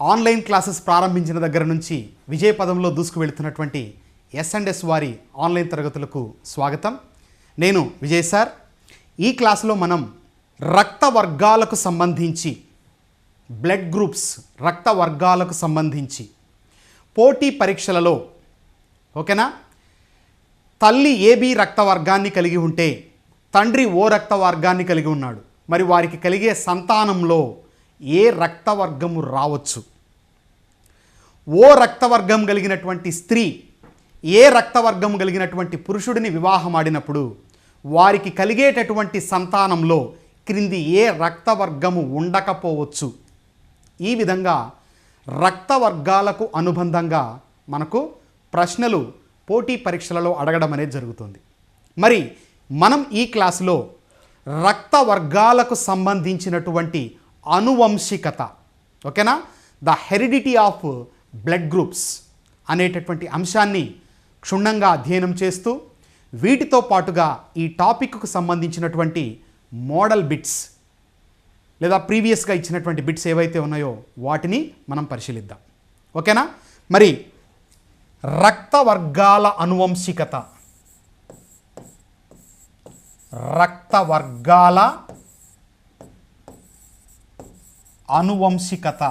Online classes ప్రారంభించిన దగ్గర నుంచి విజయపదంలో దూసుకు వెళుతున్నటువంటి S&S వారి ఆన్లైన్ తరగతులకు స్వాగతం. నేను విజయ్ సార్. ఈ క్లాసులో మనం రక్త వర్గాలకు సంబంధించి బ్లడ్ గ్రూప్స్ రక్త వర్గాలకు సంబంధించి పోటీ పరీక్షలలో ఓకేనా, తల్లి AB రక్త వర్గాన్ని కలిగి ఉంటే తండ్రి O రక్త వర్గాన్ని కలిగి ఉన్నాడు. మరి వారికి కలిగే సంతానంలో ఏ రక్త వర్గము రావచ్చు? O రక్త వర్గం కలిగినటువంటి స్త్రీ ఏ రక్త వర్గం కలిగినటువంటి పురుషుడిని వివాహం ఆడినప్పుడు వారికి కలిగేటటువంటి సంతానంలో క్రింది ఏ రక్త వర్గము ఉండకపోవచ్చు? ఈ విధంగా రక్త వర్గాలకు అనుబంధంగా మనకు ప్రశ్నలు పోటీ పరీక్షలలో అడగడం అనేది జరుగుతుంది. మరి మనం ఈ క్లాసులో రక్త వర్గాలకు సంబంధించినటువంటి అనువంశికత ఓకేనా, the heredity of blood groups అనేటటువంటి అంశాన్ని క్షుణ్ణంగా అధ్యయనం చేస్తూ వీటితో పాటుగా ఈ టాపిక్కు సంబంధించినటువంటి మోడల్ బిట్స్ లేదా ప్రీవియస్గా ఇచ్చినటువంటి బిట్స్ ఏవైతే ఉన్నాయో వాటిని మనం పరిశీలిద్దాం. ఓకేనా. మరి రక్త వర్గాల అనువంశికత, రక్త వర్గాల అనువంశికత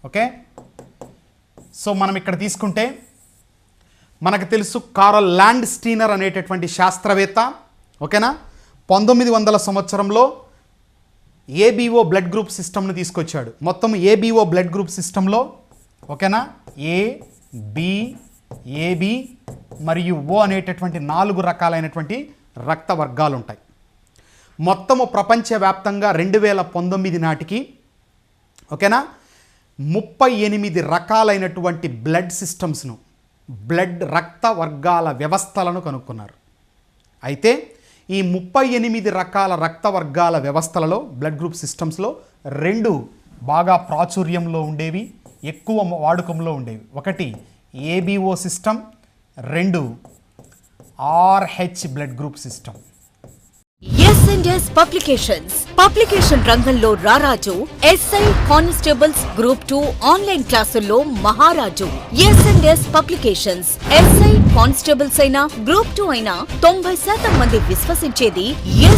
ఓకే. సో మనం ఇక్కడ తీసుకుంటే మనకు తెలుసు కారల్ ల్యాండ్ స్టీనర్ అనేటటువంటి శాస్త్రవేత్త ఓకేనా 1900 సంవత్సరంలో ABO బ్లడ్ గ్రూప్ సిస్టమ్ను తీసుకొచ్చాడు. మొత్తం ABO బ్లడ్ గ్రూప్ సిస్టంలో ఓకేనా AB మరియు O అనేటటువంటి 4 రకాలైనటువంటి రక్త వర్గాలు ఉంటాయి. మొత్తము ప్రపంచవ్యాప్తంగా 2019 నాటికి ఓకేనా 38 రకాలైనటువంటి బ్లడ్ సిస్టమ్స్ను, బ్లడ్ రక్త వర్గాల వ్యవస్థలను కనుక్కున్నారు. అయితే ఈ 38 రకాల రక్త వర్గాల వ్యవస్థలలో బ్లడ్ గ్రూప్ సిస్టమ్స్లో 2 బాగా ప్రాచుర్యంలో ఉండేవి, ఎక్కువ వాడుకంలో ఉండేవి. ఒకటి ABO system, 2 RH blood group system. S&S publications publication రంగంలో రారాజు. SI కానిస్టేబుల్స్ గ్రూప్ 2 ఆన్లైన్ క్లాసుల్లో మహారాజు. S&S పబ్లికేషన్స్ SI కానిస్టేబుల్స్ అయినా గ్రూప్ 2 అయినా 90% మంది విశ్వసించేది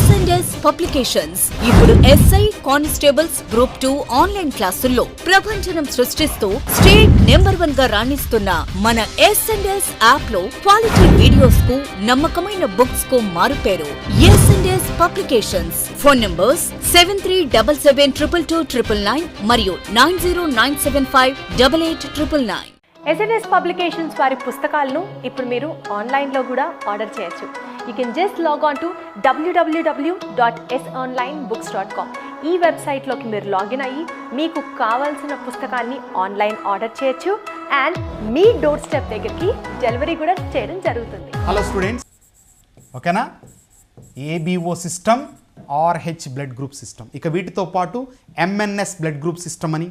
S&S పబ్లికేషన్స్. ఇప్పుడు SI కానిస్టేబుల్స్ గ్రూప్ 2 ఆన్లైన్ క్లాసుల్లో ప్రభంజనం సృష్టిస్తూ స్టేట్ నెంబర్ 1 గా రాణిస్తున్న మన S&S యాప్ లో క్వాలిటీ వీడియోస్ కు, నమ్మకమైన బుక్స్ కు మారుపేరు S&S పబ్లికేషన్స్. ఫోన్ నంబర్స్ 7377222999 మరియు 9097588999. S&S పబ్లికేషన్స్ వారి పుస్తకాలను ఇప్పుడు మీరు ఆన్లైన్లో కూడా ఆర్డర్ చేయొచ్చు. You can just log on to www.sonlinebooks.com. ఈ వెబ్సైట్లోకి మీరు లాగిన్ అయ్యి మీకు కావాల్సిన పుస్తకాన్ని ఆన్లైన్ ఆర్డర్ చేయొచ్చు అండ్ మీ డోర్ స్టెప్ దగ్గరికి డెలివరీ కూడా చేయడం జరుగుతుంది. హలో స్టూడెంట్స్, ఓకేనా. ABO system, RH blood group system, ఇక వీటితో పాటు MNS బ్లడ్ గ్రూప్ సిస్టమ్ అని,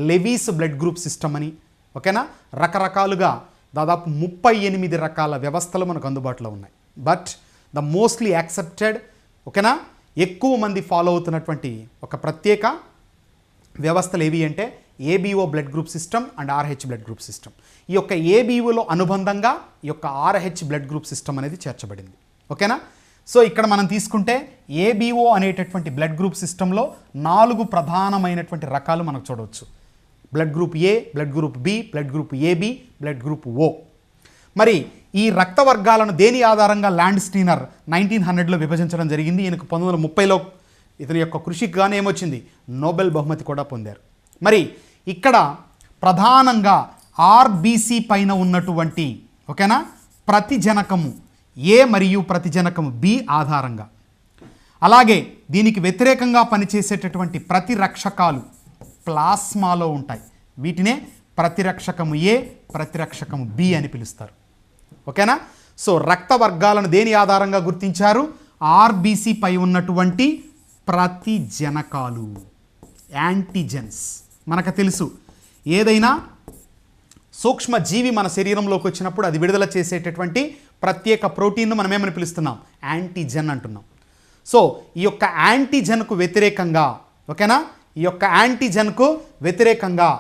లెవీస్ బ్లడ్ గ్రూప్ సిస్టమ్ అని ఓకేనా, రకరకాలుగా దాదాపు 38 రకాల వ్యవస్థలు మనకు అందుబాటులో ఉన్నాయి. బట్ ద మోస్ట్లీ యాక్సెప్టెడ్ ఓకేనా, ఎక్కువ మంది ఫాలో అవుతున్నటువంటి ఒక ప్రత్యేక వ్యవస్థలు ఏవి అంటే ABO blood group system and RH blood group system. ఈ యొక్క ABOలో అనుబంధంగా ఈ యొక్క RH బ్లడ్ గ్రూప్ సిస్టమ్ అనేది చేర్చబడింది. ఓకేనా. సో ఇక్కడ మనం తీసుకుంటే ABO అనేటటువంటి బ్లడ్ గ్రూప్ సిస్టంలో 4 ప్రధానమైనటువంటి రకాలు మనకు చూడవచ్చు. Blood group A, blood group B, blood group AB, blood group O. మరి ఈ రక్త వర్గాలను దేని ఆధారంగా ల్యాండ్ స్టీనర్ 1900లో విభజించడం జరిగింది. ఈయనకు 1930లో ఇతని యొక్క కృషికి గానే ఏమొచ్చింది, నోబెల్ బహుమతి కూడా పొందారు. మరి ఇక్కడ ప్రధానంగా RBC పైన ఉన్నటువంటి ఓకేనా ప్రతిజనకము A మరియు ప్రతిజనకము B ఆధారంగా, అలాగే దీనికి వ్యతిరేకంగా పనిచేసేటటువంటి ప్రతిరక్షకాలు ప్లాస్మాలో ఉంటాయి. వీటినే ప్రతిరక్షకము A, ప్రతిరక్షకము B అని పిలుస్తారు. ఓకేనా. సో రక్త వర్గాలను దేని ఆధారంగా గుర్తించారు? RBC పై ఉన్నటువంటి ప్రతిజనకాలు, యాంటీజెన్స్. మనకు తెలుసు ఏదైనా సూక్ష్మ జీవి మన శరీరంలోకి వచ్చినప్పుడు అది విడుదల చేసేటటువంటి ప్రత్యేక ప్రోటీన్ను మనం ఏమని పిలుస్తున్నాం? యాంటీజెన్ అంటున్నాం. సో ఈ యొక్క యాంటీజెన్కు వ్యతిరేకంగా ఓకేనా? ఈ యొక్క యాంటీజెన్కు వ్యతిరేకంగా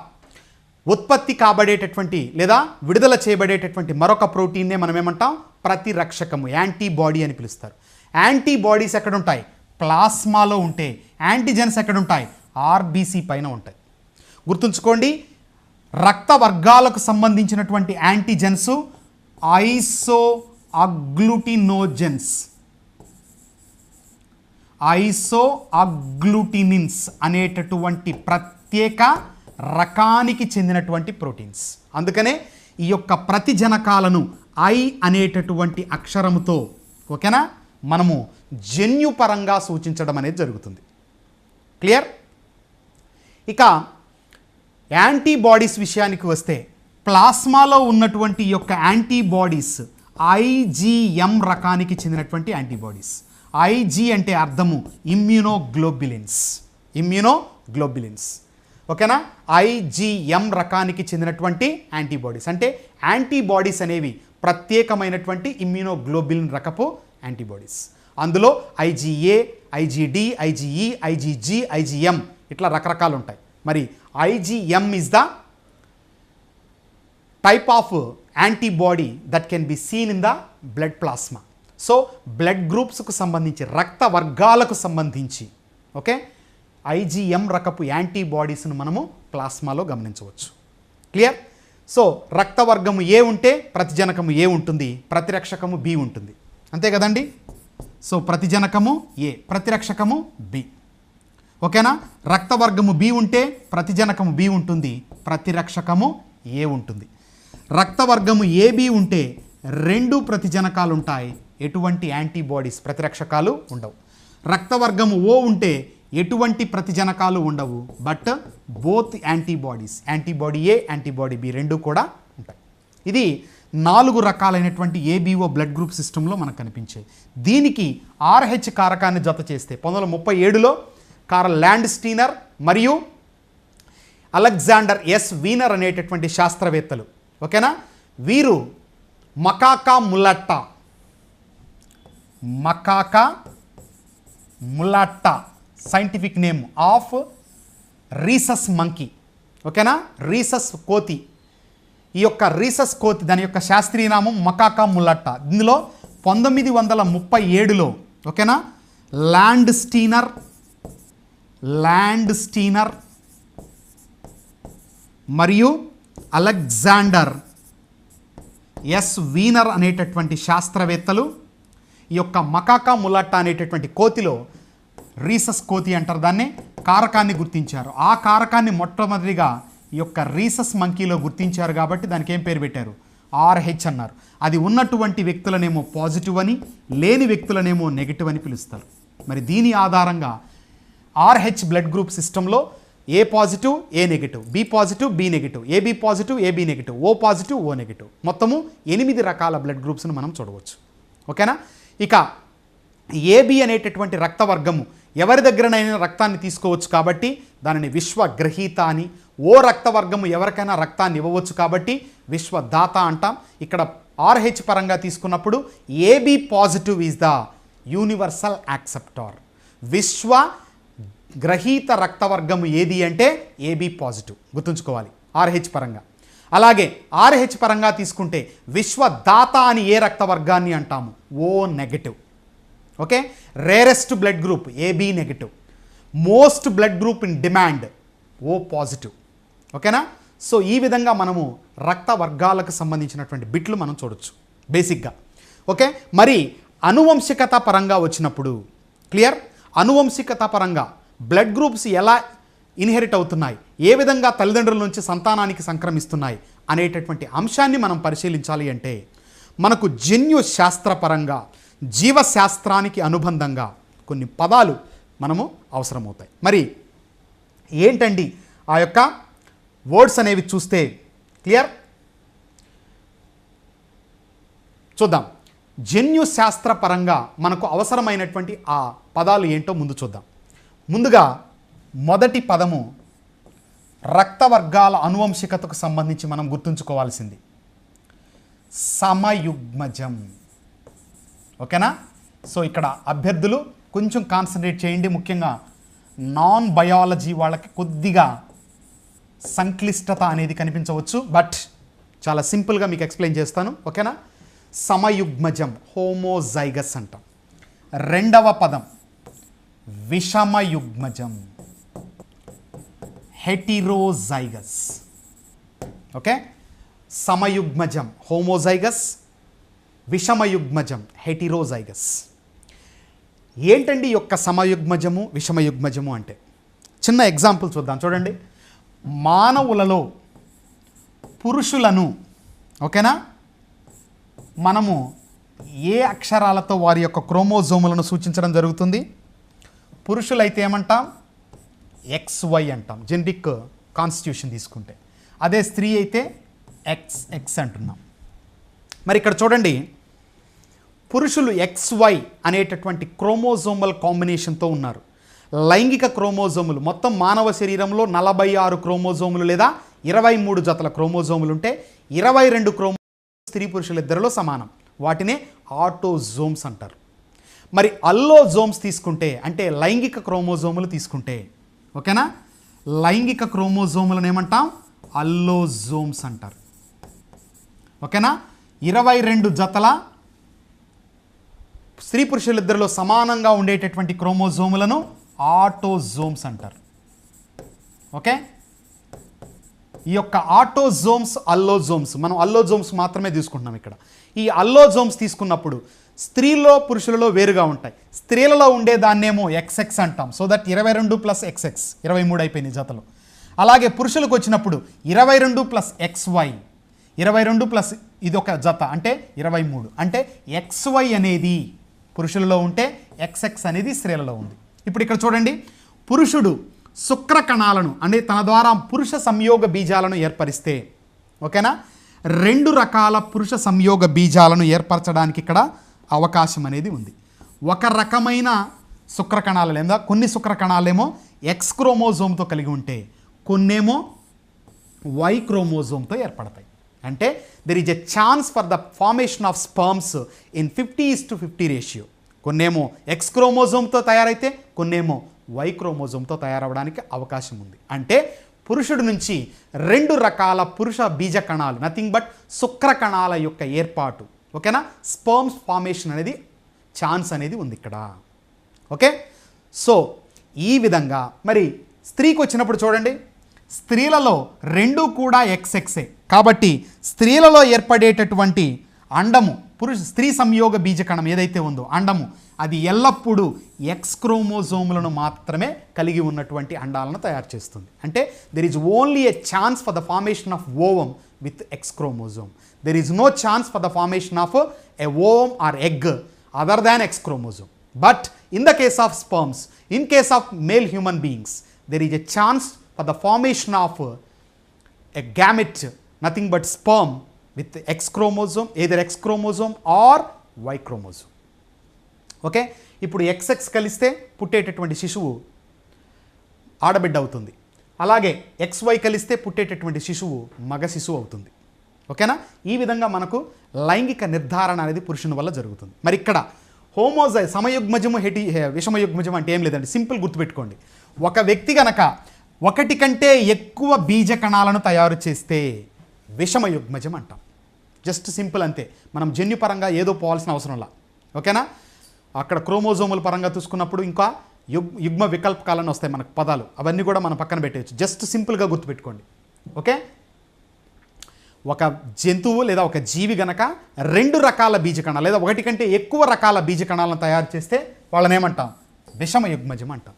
ఉత్పత్తి కాబడేటటువంటి లేదా విడుదల చేయబడేటటువంటి మరొక ప్రోటీన్నే మనం ఏమంటాం? ప్రతిరక్షకము, యాంటీబాడీ అని పిలుస్తారు. యాంటీబాడీస్ ఎక్కడుంటాయి? ప్లాస్మాలో ఉంటే. యాంటీజెన్స్ ఎక్కడుంటాయి? ఆర్బీసీ పైన ఉంటాయి. గుర్తుంచుకోండి, రక్త వర్గాలకు సంబంధించినటువంటి యాంటీజెన్స్ ఐసోఅగ్లూటినోజెన్స్, ఐసోఅగ్లూటినిన్స్ అనేటటువంటి ప్రత్యేక రకానికి చెందినటువంటి ప్రోటీన్స్. అందుకనే ఈ యొక్క ప్రతిజనకాలను ఐ అనేటటువంటి అక్షరముతో, ఓకేనా, మనము జన్యుపరంగా సూచించడం అనేది జరుగుతుంది. క్లియర్? ఇక యాంటీబాడీస్ విషయానికి వస్తే ప్లాస్మాలో ఉన్నటువంటి ఈ యొక్క యాంటీబాడీస్ ఐజీఎం రకానికి చెందినటువంటి యాంటీబాడీస్. ఐజీ అంటే అర్థము ఇమ్యూనోగ్లోబులిన్స్, ఇమ్యూనోగ్లోబులిన్స్. ఓకేనా? ఐజీఎం రకానికి చెందినటువంటి యాంటీబాడీస్. అంటే యాంటీబాడీస్ అనేవి ప్రత్యేకమైనటువంటి ఇమ్యూనోగ్లోబులిన్ రకపు యాంటీబాడీస్. అందులో IgA, IgD, IgE, IgG, IgM ఇట్లా రకరకాలు ఉంటాయి. మరి IgM is the type of antibody that can be seen in the blood plasma. So blood గ్రూప్స్కు సంబంధించి, రక్త వర్గాలకు సంబంధించి, ఓకే, ఐజీఎం రకపు యాంటీబాడీస్ను మనము ప్లాస్మాలో గమనించవచ్చు. క్లియర్? సో రక్త వర్గము ఏ ఉంటే ప్రతిజనకము ఏ ఉంటుంది, ప్రతిరక్షకము బి ఉంటుంది. అంతే కదండి? సో ప్రతిజనకము ఏ, ప్రతిరక్షకము బి. ఓకేనా? రక్త వర్గము బి ఉంటే ప్రతిజనకము బి ఉంటుంది, ప్రతిరక్షకము ఏ ఉంటుంది. రక్త వర్గము ఏబి ఉంటే 2 ప్రతిజనకాలు ఉంటాయి, ఎటువంటి యాంటీబాడీస్ ప్రతిరక్షకాలు ఉండవు. రక్త వర్గము ఓ ఉంటే ఎటువంటి ప్రతిజనకాలు ఉండవు, but both antibodies, antibody A, antibody B 2 కూడా ఉంటాయి. ఇది 4 రకాలైనటువంటి ఏబిఓ బ్లడ్ గ్రూప్ సిస్టంలో మనకు కనిపించాయి. దీనికి ఆర్హెచ్ కారకాన్ని జత చేస్తే 1937లో కార్ల్ ల్యాండ్స్టీనర్ మరియు అలెగ్జాండర్ ఎస్ వీనర్ అనేటటువంటి శాస్త్రవేత్తలు, ఓకేనా, వీరు Macaca mulatta scientific name of rhesus monkey, ఓకేనా, రీసస్ కోతి. ఈ యొక్క రీసస్ కోతి దాని యొక్క శాస్త్రీయ నామం మకాకా ములాట్టా. ఇందులో 1937లో, ఓకేనా, ల్యాండ్స్టీనర్ మరియు అలెగ్జాండర్ ఎస్ వీనర్ అనేటటువంటి శాస్త్రవేత్తలు ఈ యొక్క మకాకా ములాట్టా అనేటటువంటి కోతిలో, రీసస్ కోతి అంటారు దాన్ని, కారకాన్ని గుర్తించారు. ఆ కారకాన్ని మొట్టమొదటిగా ఈ యొక్క రీసస్ మంకీలో గుర్తించారు కాబట్టి దానికి ఏం పేరు పెట్టారు? ఆర్హెచ్ అన్నారు. అది ఉన్నటువంటి వ్యక్తులనేమో పాజిటివ్ అని, లేని వ్యక్తులనేమో నెగిటివ్ అని పిలుస్తారు. మరి దీని ఆధారంగా ఆర్హెచ్ బ్లడ్ గ్రూప్ సిస్టంలో A positive, A negative, B positive, B negative, AB positive, AB negative, O positive, O negative, మొత్తము 8 రకాల బ్లడ్ గ్రూప్స్ను మనం చూడవచ్చు. ఓకేనా? ఇక ఏబి అనేటటువంటి రక్త వర్గము ఎవరి దగ్గరనైనా రక్తాన్ని తీసుకోవచ్చు కాబట్టి దానిని విశ్వగ్రహీత అని, ఓ రక్త వర్గము ఎవరికైనా రక్తాన్ని ఇవ్వవచ్చు కాబట్టి విశ్వదాత అంటాం. ఇక్కడ ఆర్హెచ్ పరంగా తీసుకున్నప్పుడు AB positive is the universal acceptor. విశ్వ గ్రహీత రక్తవర్గము ఏది అంటే ఏబి పాజిటివ్, గుర్తుంచుకోవాలి ఆర్హెచ్ పరంగా. అలాగే ఆర్హెచ్ పరంగా తీసుకుంటే విశ్వదాత అని ఏ రక్తవర్గాన్ని అంటాము? O negative. Okay, rarest blood group AB negative, most blood group in demand O positive. ఓకేనా? సో ఈ విధంగా మనము రక్త వర్గాలకు సంబంధించినటువంటి బిట్లు మనం చూడొచ్చు బేసిక్గా. ఓకే, మరి అనువంశికత పరంగా వచ్చినప్పుడు క్లియర్, అనువంశికత పరంగా బ్లడ్ గ్రూప్స్ ఎలా ఇన్హెరిట్ అవుతున్నాయి, ఏ విధంగా తల్లిదండ్రుల నుంచి సంతానానికి సంక్రమిస్తున్నాయి అనేటటువంటి అంశాన్ని మనం పరిశీలించాలి అంటే మనకు జన్యు శాస్త్రపరంగా, జీవశాస్త్రానికి అనుబంధంగా కొన్ని పదాలు మనము అవసరమవుతాయి. మరి ఏంటండి ఆ యొక్క వర్డ్స్ అనేవి చూస్తే క్లియర్ చూద్దాం. జన్యు శాస్త్రపరంగా మనకు అవసరమైనటువంటి ఆ పదాలు ఏంటో ముందు చూద్దాం. ముందుగా మొదటి పదము రక్తవర్గాల అనువంశికతకు సంబంధించి మనం గుర్తుంచుకోవాల్సింది సమయుగ్మజం. ఓకేనా? సో ఇక్కడ అభ్యర్థులు కొంచెం కాన్సన్ట్రేట్ చేయండి, ముఖ్యంగా నాన్ బయాలజీ వాళ్ళకి కొద్దిగా సంక్లిష్టత అనేది కనిపించవచ్చు, బట్ చాలా సింపుల్గా మీకు ఎక్స్ప్లెయిన్ చేస్తాను. ఓకేనా? సమయుగ్మజం హోమోజైగస్ అంటాం. రెండవ పదం విషమయుగ్మజం హెటిరోజైగస్. ఓకే, సమయుగ్మజం హోమోజైగస్, విషమయుగ్మజం హెటిరోజైగస్. ఏంటండి ఈ యొక్క సమయుగ్మజము విషమయుగ్మజము అంటే? చిన్న ఎగ్జాంపుల్ చూద్దాం. చూడండి, మానవులలో పురుషులను, ఓకేనా, మనము ఏ అక్షరాలతో వారి యొక్క క్రోమోజోములను సూచించడం జరుగుతుంది? పురుషులైతే ఏమంటాం? XY అంటాం, జెనెటిక్ కాన్స్టిట్యూషన్ తీసుకుంటే. అదే స్త్రీ అయితే XX అంటున్నాం. మరి ఇక్కడ చూడండి, పురుషులు XY అనేటటువంటి క్రోమోజోమల్ కాంబినేషన్తో ఉన్నారు. లైంగిక క్రోమోజోములు మొత్తం మానవ శరీరంలో 46 క్రోమోజోములు లేదా 23 జతల క్రోమోజోములు ఉంటే 22 క్రోమోజోములు స్త్రీ పురుషులిద్దరిలో సమానం. వాటినే ఆటోజోమ్స్ అంటారు. మరి అల్లోజోమ్స్ తీసుకుంటే, అంటే లైంగిక క్రోమోజోములు తీసుకుంటే, ఓకేనా, లైంగిక క్రోమోజోములను ఏమంటాం? అల్లోజోమ్స్ అంటారు. ఓకేనా? 22 జతల స్త్రీ పురుషులిద్దరిలో సమానంగా ఉండేటటువంటి క్రోమోజోములను ఆటోజోమ్స్ అంటారు. ఓకే, ఈ యొక్క ఆటోజోమ్స్ అల్లోజోమ్స్, మనం అల్లోజోమ్స్ మాత్రమే తీసుకుంటున్నాం ఇక్కడ. ఈ అల్లోజోమ్స్ తీసుకున్నప్పుడు స్త్రీలో పురుషులలో వేరుగా ఉంటాయి. స్త్రీలలో ఉండే దాన్నేమో XX అంటాం. సో దట్ 22 + XX 23 అయిపోయినాయి జతలు. అలాగే పురుషులకు వచ్చినప్పుడు 22 + XY 22 ప్లస్ ఇది ఒక జత అంటే 23. అంటే XY అనేది పురుషులలో ఉంటే XX అనేది స్త్రీలలో ఉంది. ఇప్పుడు ఇక్కడ చూడండి, పురుషుడు శుక్ర కణాలను అంటే తన ద్వారా పురుష సంయోగ బీజాలను ఏర్పరిస్తే, ఓకేనా, 2 రకాల పురుష సంయోగ బీజాలను ఏర్పరచడానికి ఇక్కడ అవకాశం అనేది ఉంది. ఒక రకమైన శుక్ర కణాలు లేదా కొన్ని శుక్ర కణాలేమో X క్రోమోజోమ్తో కలిగి ఉంటే కొన్నేమో Y క్రోమోజోమ్తో ఏర్పడతాయి. అంటే there is a chance for the formation of sperms in 50:50 ratio. కొన్నేమో X క్రోమోజోమ్తో తయారైతే కొన్నేమో Y క్రోమోజోమ్తో తయారవడానికి అవకాశం ఉంది. అంటే పురుషుడి నుంచి 2 రకాల పురుష బీజ కణాలు, నథింగ్ బట్ శుక్ర కణాల యొక్క ఏర్పాటు, ఓకేనా, స్పర్మ్స్ ఫార్మేషన్ అనేది ఛాన్స్ అనేది ఉంది ఇక్కడ. ఓకే, సో ఈ విధంగా మరి స్త్రీకి వచ్చినప్పుడు చూడండి, స్త్రీలలో 2 కూడా XXే. కాబట్టి స్త్రీలలో ఏర్పడేటటువంటి అండము స్త్రీ సంయోగ బీజకణం ఏదైతే ఉందో అండము, అది ఎల్లప్పుడూ X క్రోమోజోములను మాత్రమే కలిగి ఉన్నటువంటి అండాలను తయారు చేస్తుంది. అంటే there is only a chance for the formation of ovum with X chromosome. There is no chance for the formation of a ovum or egg other than X chromosome. But in the case of sperms, in case of male human beings, there is a chance for the formation of a gamete, nothing but sperm with X chromosome, either X chromosome or Y chromosome. Okay, ఇప్పుడు XX కలిస్తే పుట్టేటటువంటి శిశువు ఆడబిడ్డ అవుతుంది. అలాగే XY కలిస్తే పుట్టేటటువంటి శిశువు మగ శిశువు అవుతుంది. ఓకేనా? ఈ విధంగా మనకు లైంగిక నిర్ధారణ అనేది పురుషుని వల్ల జరుగుతుంది. మరి ఇక్కడ సమయుగ్మజము విషమయుగ్మజం అంటే ఏం లేదండి, సింపుల్ గుర్తుపెట్టుకోండి. ఒక వ్యక్తి గనక 1 కంటే ఎక్కువ బీజ కణాలను తయారు చేస్తే విషమయుగ్మజం అంటాం. జస్ట్ సింపుల్ అంతే. మనం జన్యుపరంగా ఏదో పోవాల్సిన అవసరంలా. ఓకేనా? అక్కడ క్రోమోజోముల పరంగా చూసుకున్నప్పుడు ఇంకా యుగ్మ వికల్పకాలను వస్తాయి మనకు పదాలు, అవన్నీ కూడా మనం పక్కన పెట్టేయచ్చు. జస్ట్ సింపుల్గా గుర్తుపెట్టుకోండి. ఓకే, ఒక జంతువు లేదా ఒక జీవి గనక 2 రకాల బీజకణాలు లేదా 1 కంటే ఎక్కువ రకాల బీజకణాలను తయారు చేస్తే వాళ్ళని ఏమంటాం? విషమయుగ్మజం అంటాం.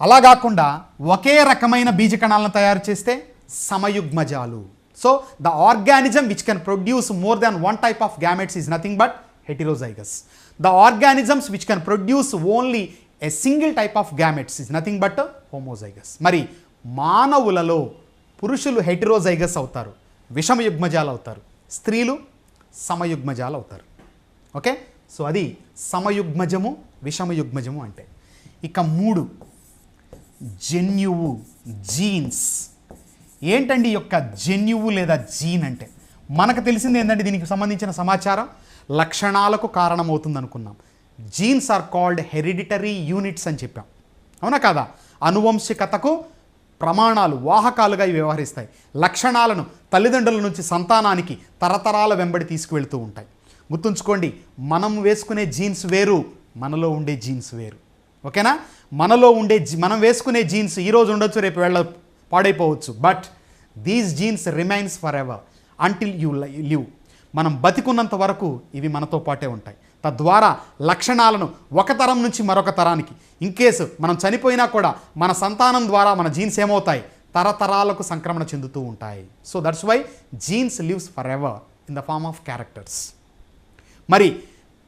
అలా కాకుండా ఒకే రకమైన బీజకణాలను తయారు చేస్తే సమయుగ్మజాలు. So the organism which can produce more than 1 type of gametes is nothing but heterozygous. The organisms which can produce only a single type of gametes is nothing but homozygous. మరి మానవులలో పురుషులు హెటిరోజైగస్ అవుతారు, విషమయుగ్మజాలు అవుతారు, స్త్రీలు సమయుగ్మజాలు అవుతారు. Okay, so అది సమయుగ్మజము విషమయుగ్మజము అంటే. ఇక 3 జన్యువు, జీన్స్. ఏంటండి ఈ యొక్క జన్యువు లేదా జీన్ అంటే? మనకు తెలిసింది ఏంటంటే దీనికి సంబంధించిన సమాచారం లక్షణాలకు కారణమవుతుంది అనుకున్నాం. Genes are called hereditary units అని చెప్పాం. అవునా కాదా? అనువంశికతకు ప్రమాణాలు వాహకాలుగా ఇవి వ్యవహరిస్తాయి. లక్షణాలను తల్లిదండ్రుల నుంచి సంతానానికి తరతరాల వెంబడి తీసుకువెళ్తూ ఉంటాయి. గుర్తుంచుకోండి, మనం వేసుకునే జీన్స్ వేరు, మనలో ఉండే జీన్స్ వేరు. ఓకేనా? మనం వేసుకునే జీన్స్ ఈరోజు ఉండొచ్చు, రేపు పాడైపోవచ్చు. But these genes remains for ever until you live. మనం బతికున్నంత వరకు ఇవి మనతో పాటే ఉంటాయి. తద్వారా లక్షణాలను ఒక తరం నుంచి మరొక తరానికి, ఇన్కేసు మనం చనిపోయినా కూడా మన సంతానం ద్వారా మన జీన్స్ ఏమవుతాయి, తరతరాలకు సంక్రమణ చెందుతూ ఉంటాయి. So that's why genes lives for ever in the form of characters. మరి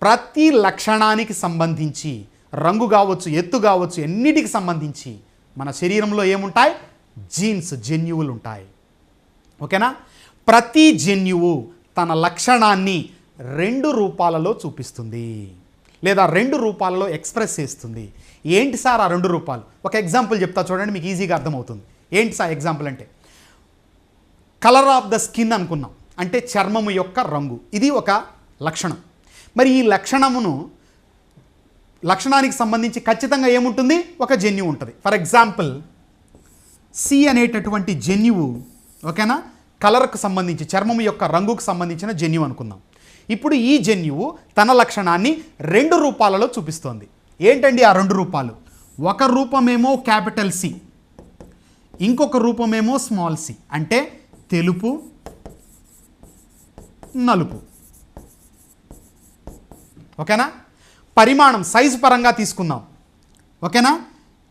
ప్రతి లక్షణానికి సంబంధించి, రంగు కావచ్చు, ఎత్తు కావచ్చు, ఎన్నిటికి సంబంధించి మన శరీరంలో ఏముంటాయి, జీన్స్, జన్యువులు ఉంటాయి. ఓకేనా? ప్రతి జన్యువు తన లక్షణాన్ని 2 రూపాలలో చూపిస్తుంది, లేదా 2 రూపాలలో ఎక్స్ప్రెస్ చేస్తుంది. ఏంటి సార్ ఆ 2 రూపాలు? ఒక ఎగ్జాంపుల్ చెప్తా చూడండి, మీకు ఈజీగా అర్థమవుతుంది. ఏంటి సార్ ఎగ్జాంపుల్ అంటే, కలర్ ఆఫ్ ద స్కిన్ అనుకున్నాం, అంటే చర్మము యొక్క రంగు. ఇది ఒక లక్షణం. మరి ఈ లక్షణానికి సంబంధించి ఖచ్చితంగా ఏముంటుంది, ఒక జన్యువు ఉంటుంది. ఫర్ ఎగ్జాంపుల్ సి అనేటటువంటి జన్యువు, ఓకేనా, కలర్కు సంబంధించి, చర్మము యొక్క రంగుకు సంబంధించిన జన్యువు అనుకుందాం. ఇప్పుడు ఈ జన్యువు తన లక్షణాన్ని 2 రూపాలలో చూపిస్తోంది. ఏంటండి ఆ 2 రూపాలు? ఒక రూపమేమో క్యాపిటల్ సి, ఇంకొక రూపమేమో స్మాల్ సి, అంటే తెలుపు, నలుపు. ఓకేనా? పరిమాణం సైజు పరంగా తీసుకుందాం. ఓకేనా?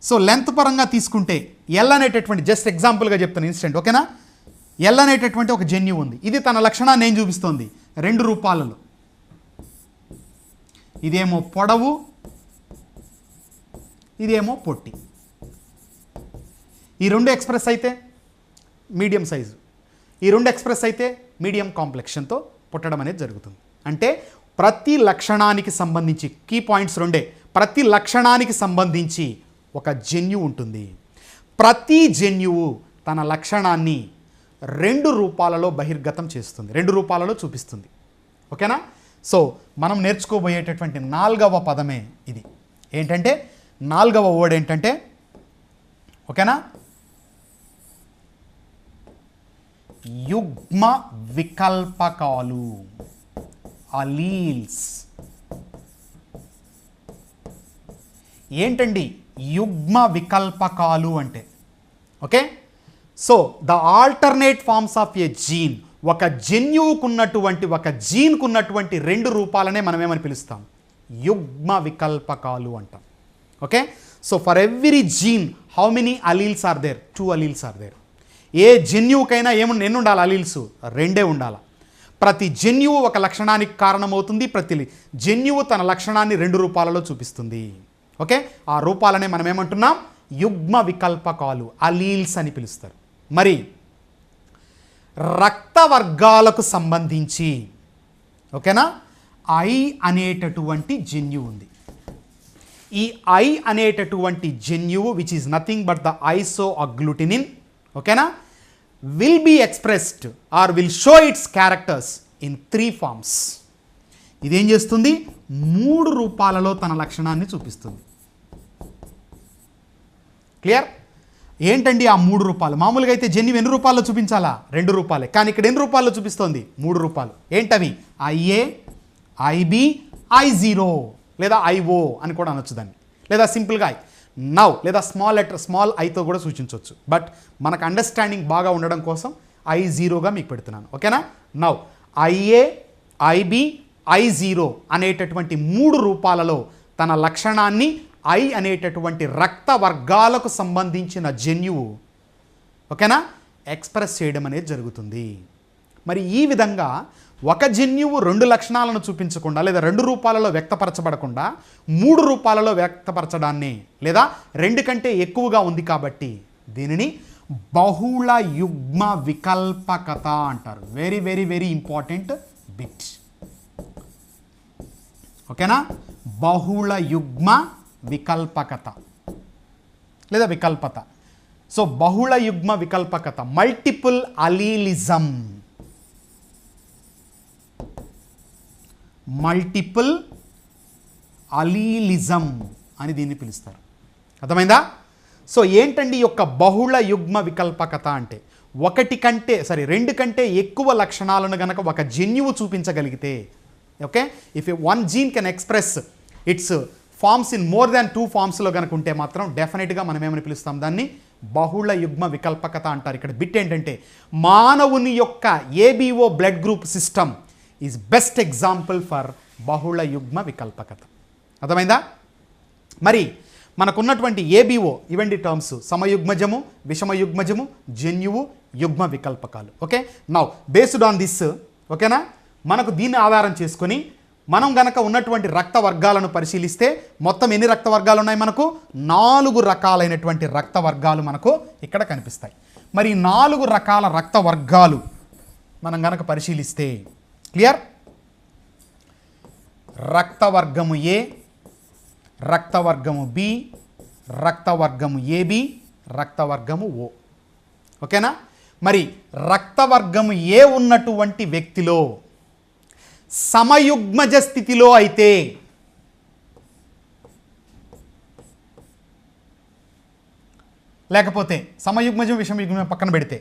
సో లెంత్ పరంగా తీసుకుంటే ఎల్ అనేటటువంటి, జస్ట్ ఎగ్జాంపుల్గా చెప్తాను ఇన్స్టెంట్. ఓకేనా? ఎల్ అనేటటువంటి ఒక జన్యువు ఉంది. ఇది తన లక్షణాన్ని ఏం చూపిస్తోంది, 2 రూపాలలో. ఇదేమో పొడవు, ఇదేమో పొట్టి. ఈ 2 ఎక్స్ప్రెస్ అయితే మీడియం సైజు, ఈ 2 ఎక్స్ప్రెస్ అయితే మీడియం కాంప్లెక్షన్తో పుట్టడం అనేది జరుగుతుంది. అంటే ప్రతి లక్షణానికి సంబంధించి కీ పాయింట్స్ 2. ప్రతి లక్షణానికి సంబంధించి ఒక జన్యువు ఉంటుంది. ప్రతి జన్యువు తన లక్షణాన్ని 2 రూపాలలో బహిర్గతం చేస్తుంది, 2 రూపాలలో చూపిస్తుంది. ఓకేనా? సో మనం నేర్చుకోబోయేటటువంటి 4వ పదమే ఇది. ఏంటంటే 4వ వర్డ్ ఏంటంటే, ఓకేనా, యుగ్మ వికల్పకాలు, అలీల్స్. ఏంటండి యుగ్మ వికల్పకాలు అంటే? Okay, so the alternate forms of a gene. ఒక జన్యువుకున్నటువంటి, ఒక జీన్కున్నటువంటి 2 రూపాలనే మనం ఏమని పిలుస్తాం, యుగ్మ వికల్పకాలు అంటాం. Okay, so for every gene how many alleles are there? 2 alleles are there. ఏ జన్యువుకైనా ఎన్ని ఉండాలి అలీల్స్? 2 ఉండాలి. ప్రతి జన్యువు ఒక లక్షణానికి కారణమవుతుంది, ప్రతి జన్యువు తన లక్షణాన్ని 2 రూపాలలో చూపిస్తుంది. ఓకే, ఆ రూపాలనే మనం ఏమంటున్నాం, యుగ్మ వికల్పకాలు, అలీల్స్ అని పిలుస్తారు. మరి రక్త వర్గాలకు సంబంధించి, ఓకేనా, ఐ అనేటటువంటి జన్యువు ఉంది. ఈ ఐ అనేటటువంటి జన్యువు which is nothing but the isoagglutinin, ఓకేనా, will be expressed or will show its characters in 3 forms. ఇదేం చేస్తుంది, 3 రూపాలలో తన లక్షణాన్ని చూపిస్తుంది. క్లియర్? ఏంటండి ఆ 3 రూపాలు? మామూలుగా అయితే జన్యువు ఎన్ని రూపాల్లో చూపించాలా? 2 రూపాలే. కానీ ఇక్కడ ఎన్ని రూపాల్లో చూపిస్తోంది? 3 రూపాలు. ఏంటవి? ఐఏ, ఐబి, ఐ0 లేదా ఐఓ అని కూడా అనొచ్చు దాన్ని, లేదా సింపుల్గా ఐ నౌ, లేదా స్మాల్ ఐతో కూడా సూచించవచ్చు. బట్ మనకు అండర్స్టాండింగ్ బాగా ఉండడం కోసం ఐ0గా మీకు పెడుతున్నాను. ఓకేనా? నౌ ఐఏ, ఐబి, ఐ0 అనేటటువంటి 3 రూపాలలో తన లక్షణాన్ని ఐ అనేటటువంటి రక్త వర్గాలకు సంబంధించిన జన్యువు, ఓకేనా, ఎక్స్ప్రెస్ చేయడం అనేది జరుగుతుంది. మరి ఈ విధంగా ఒక జన్యువు 2 లక్షణాలను చూపించకుండా, లేదా 2 రూపాలలో వ్యక్తపరచబడకుండా 3 రూపాలలో వ్యక్తపరచడాన్ని, లేదా 2 కంటే ఎక్కువగా ఉంది కాబట్టి దీనిని బహుళ యుగ్మ వికల్పకత అంటారు. Very very very important bit. ఓకేనా? బహుళ యుగ్మ వికల్పకత లేదా వికల్పత. సో బహుళ యుగ్మ వికల్పకత, మల్టిపుల్ అలీలిజం, మల్టిపుల్ అలీలిజం అని దీన్ని పిలుస్తారు. అర్థమైందా? సో ఏంటండి ఈ యొక్క బహుళ యుగ్మ వికల్పకత అంటే రెండు కంటే ఎక్కువ లక్షణాలను గనక ఒక జన్యువు చూపించగలిగితే, okay, if one gene can express its forms in more than 2 ఫార్మ్స్లో కనుక ఉంటే మాత్రం డెఫినెట్గా మనం ఏమని పిలుస్తాం, దాన్ని బహుళ యుగ్మ వికల్పకత అంటారు. ఇక్కడ బిట్ ఏంటంటే మానవుని యొక్క ABO blood group system is best example for బహుళ యుగ్మ వికల్పకత. అర్థమైందా? మరి మనకున్నటువంటి ఏబిఓ ఇవండి టర్మ్స్: సమయుగ్మజము, విషమయుగ్మజము, జన్యువు, యుగ్మ వికల్పకాలు. Okay, now based on this, ఓకేనా, మనకు దీన్ని ఆధారం చేసుకొని మనం గనక ఉన్నటువంటి రక్త వర్గాలను పరిశీలిస్తే మొత్తం ఎన్ని రక్త వర్గాలు ఉన్నాయి? మనకు 4 రకాలైనటువంటి రక్త వర్గాలు మనకు ఇక్కడ కనిపిస్తాయి. మరి 4 రకాల రక్త వర్గాలు మనం గనక పరిశీలిస్తే క్లియర్, రక్తవర్గము ఏ, రక్తవర్గము బి, రక్తవర్గము ఏబి, రక్తవర్గము ఓ. ఓకేనా? మరి రక్తవర్గము ఏ ఉన్నటువంటి వ్యక్తిలో సమయుగ్మజ స్థితిలో అయితే లేకపోతే సమయుగ్మజం విషమయుగ్మం పక్కన పెడితే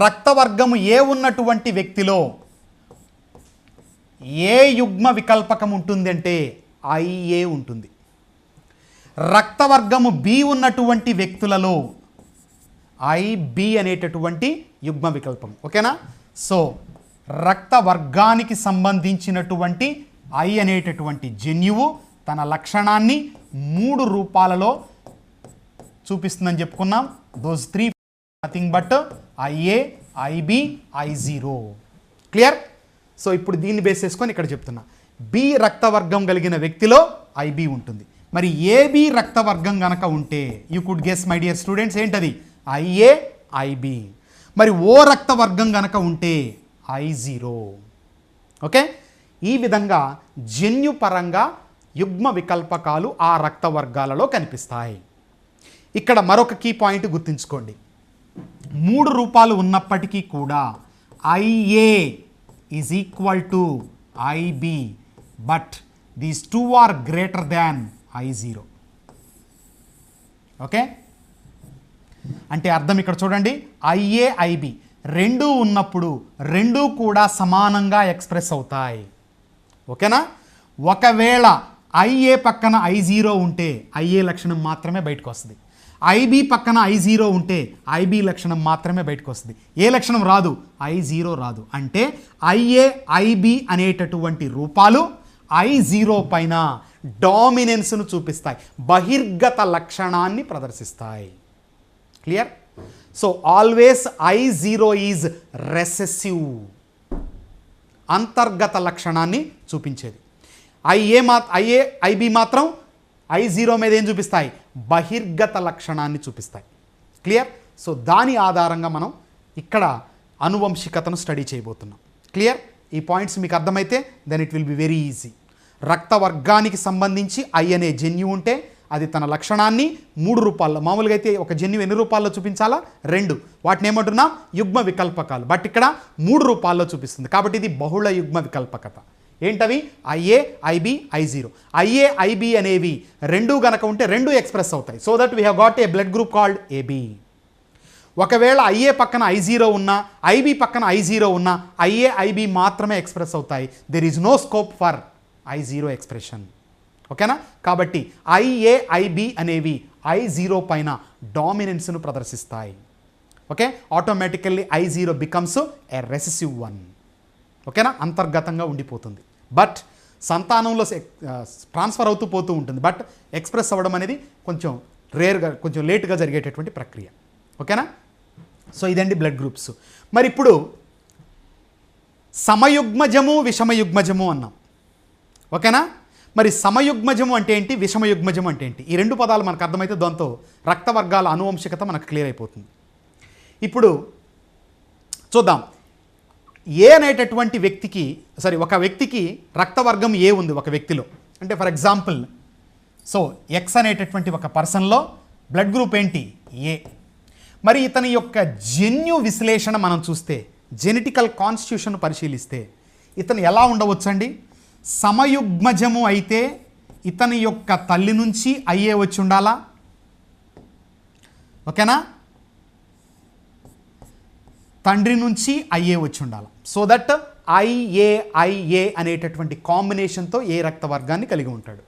రక్తవర్గము ఏ ఉన్నటువంటి వ్యక్తిలో ఏ యుగ్మ వికల్పకం ఉంటుంది అంటే IA ఉంటుంది. రక్తవర్గము బి ఉన్నటువంటి వ్యక్తులలో IB అనేటటువంటి యుగ్మ వికల్పం. ఓకేనా? సో రక్త వర్గానికి సంబంధించినటువంటి I అనేటటువంటి జన్యువు తన లక్షణాన్ని 3 రూపాలలో చూపిస్తుందని చెప్పుకున్నాం. Those 3 nothing but IA, IB, I0. Clear? So ఇప్పుడు దీన్ని బేస్ చేసుకొని ఇక్కడ చెప్తున్నా, బి రక్తవర్గం కలిగిన వ్యక్తిలో IB ఉంటుంది. మరి AB రక్తవర్గం గనక ఉంటే you could guess my dear students, ఏంటది? IA, IB. మరి ఓ రక్తవర్గం గనక ఉంటే I0. ఓకే, ఈ విధంగా జన్యుపరంగా యుగ్మ వికల్పకాలు ఆ రక్త వర్గాలలో కనిపిస్తాయి. ఇక్కడ మరొక కీ పాయింట్ గుర్తుంచుకోండి, 3 రూపాలు ఉన్నప్పటికీ కూడా IA is equal to IB, but these 2 are greater than I0. Okay, అంటే అర్థం ఇక్కడ చూడండి, IA, IB రెండూ ఉన్నప్పుడు రెండూ కూడా సమానంగా ఎక్స్ప్రెస్ అవుతాయి. ఓకేనా? ఒకవేళ IA పక్కన I0 ఉంటే IA లక్షణం మాత్రమే బయటకు వస్తుంది. IB పక్కన I0 ఉంటే IB లక్షణం మాత్రమే బయటకు వస్తుంది. ఏ లక్షణం రాదు? I0 రాదు. అంటే IA, IB అనేటటువంటి రూపాలు I0 పైన డామినెన్స్ను చూపిస్తాయి, బహిర్గత లక్షణాన్ని ప్రదర్శిస్తాయి. Clear? So always I0 is recessive, అంతర్గత లక్షణాన్ని చూపించేది. IB మాత్రం I0 మీద ఏం చూపిస్తాయి? బహిర్గత లక్షణాన్ని చూపిస్తాయి. క్లియర్? సో దాని ఆధారంగా మనం ఇక్కడ అనువంశికతను స్టడీ చేయబోతున్నాం. క్లియర్? ఈ పాయింట్స్ మీకు అర్థమైతే then it will be very easy. రక్త వర్గానికి సంబంధించి I అనే జన్యు ఉంటే అది తన లక్షణాన్ని 3 రూపాల్లో, మామూలుగా అయితే ఒక జన్యు ఎన్ని రూపాల్లో చూపించాలా? 2. వాటిని ఏమంటున్నాం? యుగ్మ వికల్పకాలు. బట్ ఇక్కడ 3 రూపాల్లో చూపిస్తుంది, కాబట్టి ఇది బహుళ యుగ్మ వికల్పకత. ఏంటవి? IA, IB, I0. IA, IB అనేవి రెండు గనక ఉంటే రెండు ఎక్స్ప్రెస్ అవుతాయి. So that we have got a blood group called AB. ఒకవేళ IA పక్కన I0 ఉన్నా, IB పక్కన I0 ఉన్నా, IA, IB మాత్రమే ఎక్స్ప్రెస్ అవుతాయి. There is no scope for I0 expression. ఓకేనా? కాబట్టి IA, IB అనేవి I0 పైన డామినెన్స్ను ప్రదర్శిస్తాయి. Okay, automatically I0 becomes a recessive one. ఓకేనా? అంతర్గతంగా ఉండిపోతుంది, బట్ సంతానంలో ట్రాన్స్ఫర్ అవుతూ పోతూ ఉంటుంది, బట్ ఎక్స్ప్రెస్ అవ్వడం అనేది కొంచెం రేర్గా, కొంచెం లేట్గా జరిగేటటువంటి ప్రక్రియ. ఓకేనా? సో ఇదండి బ్లడ్ గ్రూప్స్. మరి ఇప్పుడు సమయుగ్మజము, విషమయుగ్మజము అన్నాం. ఓకేనా? మరి సమయుగ్మజము అంటే ఏంటి, విషమయుగ్మజము అంటే ఏంటి? ఈ 2 పదాలు మనకు అర్థమైతే దాంతో రక్త వర్గాల అనువంశికత మనకు క్లియర్ అయిపోతుంది. ఇప్పుడు చూద్దాం, ఏ అనేటటువంటి వ్యక్తికి, ఒక వ్యక్తికి రక్తవర్గం ఏ ఉంది ఒక వ్యక్తిలో అంటే, ఫర్ ఎగ్జాంపుల్ సో X అనేటటువంటి ఒక పర్సన్లో బ్లడ్ గ్రూప్ ఏంటి? ఏ. మరి ఇతని యొక్క జన్యు విశ్లేషణ మనం చూస్తే, జెనెటికల్ కాన్స్టిట్యూషన్ పరిశీలిస్తే ఇతను ఎలా ఉండవచ్చండి? సమయుగ్మజము అయితే ఇతని యొక్క తల్లి నుంచి IA వచ్చి ఉండాలా? ఓకేనా? తండ్రి నుంచి ఐఏ వచ్చి ఉండాలి. సో దట్ ఐఏ అనేటటువంటి కాంబినేషన్తో ఏ రక్త వర్గాన్ని కలిగి ఉంటాడు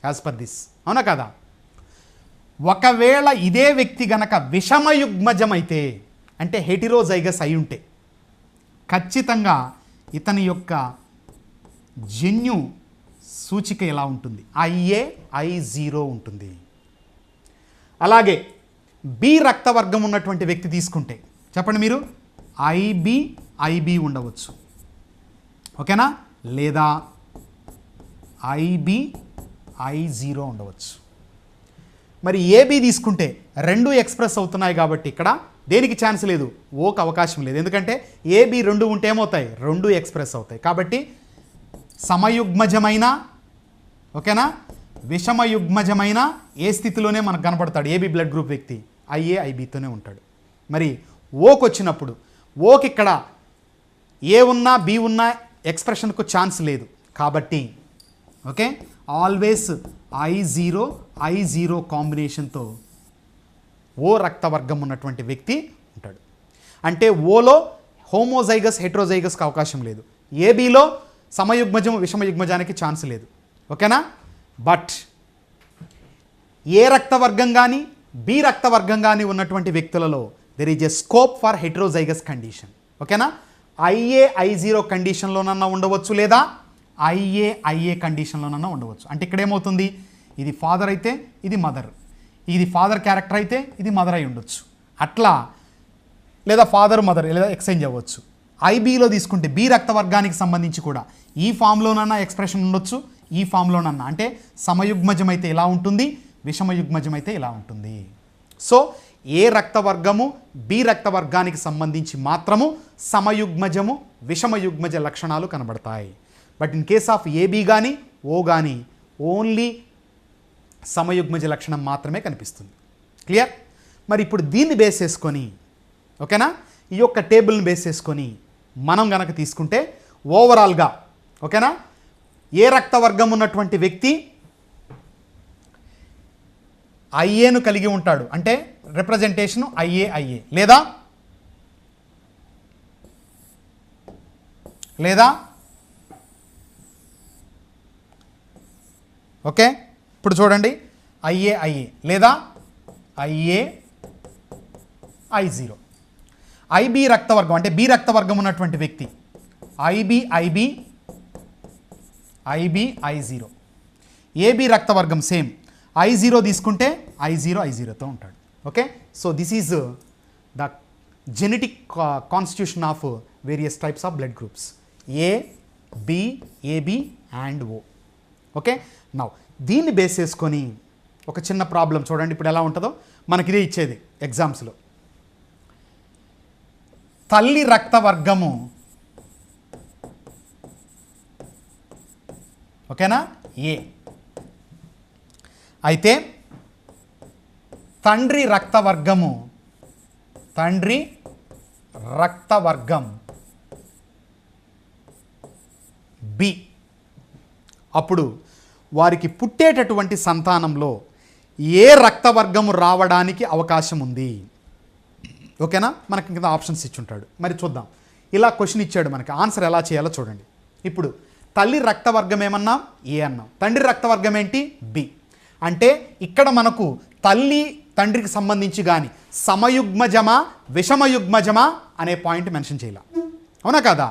యాజ్ పర్ దిస్. అవునా కదా? ఒకవేళ ఇదే వ్యక్తి గనక విషమయుగ్మజమైతే, అంటే హెటిరోజైగస్ అయి ఉంటే, ఖచ్చితంగా ఇతని యొక్క జన్యు సూచిక ఎలా ఉంటుంది? I0 ఉంటుంది. అలాగే బి రక్తవర్గం ఉన్నటువంటి వ్యక్తి తీసుకుంటే చెప్పండి మీరు, IB ఉండవచ్చు. ఓకేనా? లేదా I0 ఉండవచ్చు. మరి AB తీసుకుంటే రెండు ఎక్స్ప్రెస్ అవుతున్నాయి కాబట్టి ఇక్కడ దేనికి ఛాన్స్ లేదు, ఓకి అవకాశం లేదు. ఎందుకంటే AB రెండు ఉంటే ఏమవుతాయి, రెండు ఎక్స్ప్రెస్ అవుతాయి. కాబట్టి సమయుగ్మజమైన, ఓకేనా, విషమయుగ్మజమైన ఏ స్థితిలోనే మనకు కనపడతాడు AB బ్లడ్ గ్రూప్ వ్యక్తి, IBతోనే ఉంటాడు. మరి ఓకి వచ్చినప్పుడు ఓకి ఇక్కడ ఏ ఉన్నా బి ఉన్నా ఎక్స్ప్రెషన్కు ఛాన్స్ లేదు. కాబట్టి ఓకే, ఆల్వేస్ I0 కాంబినేషన్తో ఓ రక్తవర్గం ఉన్నటువంటి వ్యక్తి ఉంటాడు. అంటే ఓలో హోమోజైగస్ హెట్రోజైగస్కి అవకాశం లేదు, ఏబీలో సమయుగ్మజం విషమయుగ్మజానికి ఛాన్స్ లేదు. ఓకేనా? బట్ ఏ రక్తవర్గం కానీ బి రక్తవర్గం కానీ ఉన్నటువంటి వ్యక్తులలో there is a scope for heterozygous condition. ఓకేనా? I0 కండిషన్లోనన్నా ఉండవచ్చు, లేదా IA కండిషన్లోనన్నా ఉండవచ్చు. అంటే ఇక్కడ ఏమవుతుంది, ఇది ఫాదర్ అయితే ఇది మదర్, ఇది ఫాదర్ క్యారెక్టర్ అయితే ఇది మదర్ అయి ఉండొచ్చు, అట్లా, లేదా ఫాదర్ మదర్ లేదా ఎక్స్చేంజ్ అవ్వచ్చు. IBలో తీసుకుంటే బి రక్తవర్గానికి సంబంధించి కూడా ఈ ఫామ్లోనన్నా ఎక్స్ప్రెషన్ ఉండొచ్చు, ఈ ఫామ్లోనన్నా. అంటే సమయుగ్మజం అయితే ఇలా ఉంటుంది, విషమయుగ్మజం అయితే ఇలా ఉంటుంది. సో ఏ రక్తవర్గము బి రక్తవర్గానికి సంబంధించి మాత్రము సమయుగ్మజము విషమయుగ్మజ లక్షణాలు కనబడతాయి. But in case of AB కానీ ఓ కానీ ఓన్లీ సమయుగ్మజ లక్షణం మాత్రమే కనిపిస్తుంది. క్లియర్? మరి ఇప్పుడు దీన్ని బేస్ చేసుకొని, ఓకేనా, ఈ యొక్క టేబుల్ని బేస్ చేసుకొని మనం గనక తీసుకుంటే ఓవరాల్గా, ఓకేనా, ఏ రక్తవర్గం ఉన్నటువంటి వ్యక్తి ఐఏను కలిగి ఉంటాడు, అంటే రిప్రజెంటేషను ఐఏ లేదా ఓకే, ఇప్పుడు చూడండి, ఐఏ లేదా I0. ఐబి రక్తవర్గం అంటే బి రక్తవర్గం ఉన్నటువంటి వ్యక్తి IB I0. AB రక్తవర్గం same I0 తీసుకుంటే I0తో ఉంటాడు. Okay, so this is the genetic constitution of various types of blood groups AB and O. Okay, now దీన్ని బేస్ చేసుకొని ఒక చిన్న ప్రాబ్లం చూడండి ఇప్పుడు ఎలా ఉంటుందో. మనకి ఇదే ఇచ్చేది ఎగ్జామ్స్లో. తల్లి రక్తవర్గము, ఓకేనా, A అయితే తండ్రి రక్తవర్గం B. అప్పుడు వారికి పుట్టేటటువంటి సంతానంలో ఏ రక్తవర్గము రావడానికి అవకాశం ఉంది? ఓకేనా, మనకి కింద ఆప్షన్స్ ఇచ్చుంటాడు. మరి చూద్దాం, ఇలా క్వశ్చన్ ఇచ్చాడు, మనకి ఆన్సర్ ఎలా చేయాలో చూడండి. ఇప్పుడు తల్లి రక్తవర్గం ఏమన్నా ఏ అన్నాం, తండ్రి రక్తవర్గం ఏంటి బి. అంటే ఇక్కడ మనకు తల్లి తండ్రికి సంబంధించి కానీ సమయుగ్మజమా విషమయుగ్మజమా అనే పాయింట్ మెన్షన్ చేయాలి. అవునా కదా?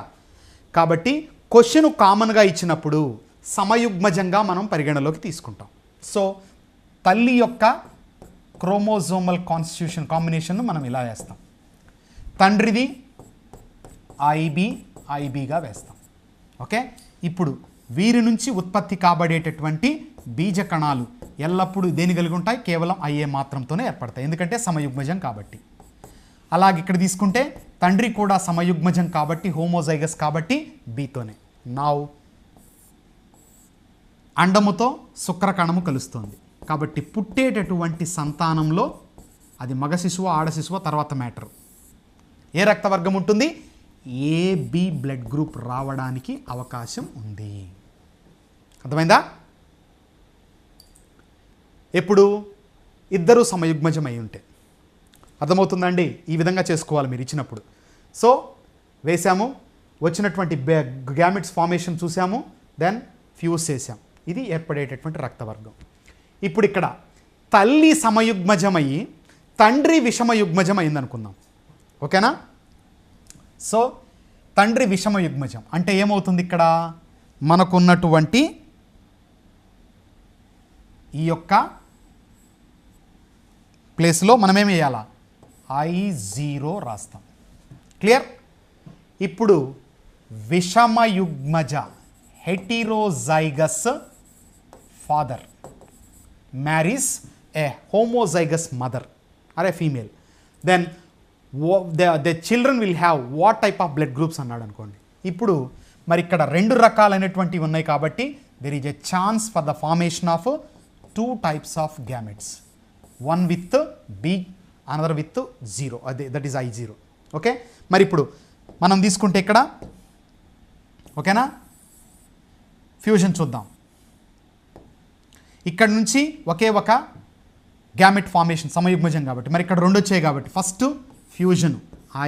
కాబట్టి క్వశ్చన్ కామన్గా ఇచ్చినప్పుడు సమయుగ్మజంగా మనం పరిగణలోకి తీసుకుంటాం. సో తల్లి యొక్క క్రోమోజోమల్ కాన్స్టిట్యూషన్ కాంబినేషన్ను మనం ఇలా వేస్తాం. తండ్రిది ఐబీగా వేస్తాం. ఓకే, ఇప్పుడు వీరి నుంచి ఉత్పత్తి కాబడేటటువంటి బీజ కణాలు ఎల్లప్పుడూ దేని కలిగి ఉంటాయి? కేవలం ఐఏ మాత్రంతోనే ఏర్పడతాయి, ఎందుకంటే సమయుగ్మజం కాబట్టి. అలాగే ఇక్కడ తీసుకుంటే తండ్రి కూడా సమయుగ్మజం కాబట్టి, హోమోజైగస్ కాబట్టి బీతోనే. నౌ అండముతో శుక్రకణము కలుస్తుంది కాబట్టి పుట్టేటటువంటి సంతానంలో అది మగ శిశువు ఆడ శిశువు తర్వాత మ్యాటర్ ఏ రక్తవర్గం ఉంటుంది? ఏబి బ్లడ్ గ్రూప్ రావడానికి అవకాశం ఉంది. అర్థమైందా? ఎప్పుడు ఇద్దరు సమయుగ్మజం అయి ఉంటే. అర్థమవుతుందండి? ఈ విధంగా చేసుకోవాలి మీరు ఇచ్చినప్పుడు. సో వేసాము, వచ్చినటువంటి గ్యామెట్స్ ఫార్మేషన్ చూసాము, దెన్ ఫ్యూజ్ చేసాం. ఇది ఏర్పడేటటువంటి రక్తవర్గం. ఇప్పుడు ఇక్కడ తల్లి సమయుగ్మజమయ్యి తండ్రి విషమయుగ్మజం అయిందనుకుందాం. ఓకేనా? సో తండ్రి విషమయుగ్మజం అంటే ఏమవుతుంది? ఇక్కడ మనకున్నటువంటి ఈ యొక్క ప్లేస్లో మనమేమి వేయాలా? I0 రాస్తాం. క్లియర్? ఇప్పుడు విషమయుగ్మజ heterozygous father marries a homozygous mother or a female, then the children will have what type of blood groups అన్నాడు అనుకోండి. ఇప్పుడు మరి ఇక్కడ 2 రకాలైనటువంటివి ఉన్నాయి కాబట్టి there is a chance for the formation of 2 types of gametes, one with B, another with 0, అదే that is I0. Okay, మరి ఇప్పుడు మనం తీసుకుంటే ఇక్కడ ఓకేనా ఫ్యూజన్ చూద్దాం. ఇక్కడ నుంచి ఒకే ఒక గ్యామెట్ ఫార్మేషన్ సమయుగ్మజం కాబట్టి మరి ఇక్కడ 2 వచ్చాయి కాబట్టి ఫస్ట్ ఫ్యూజన్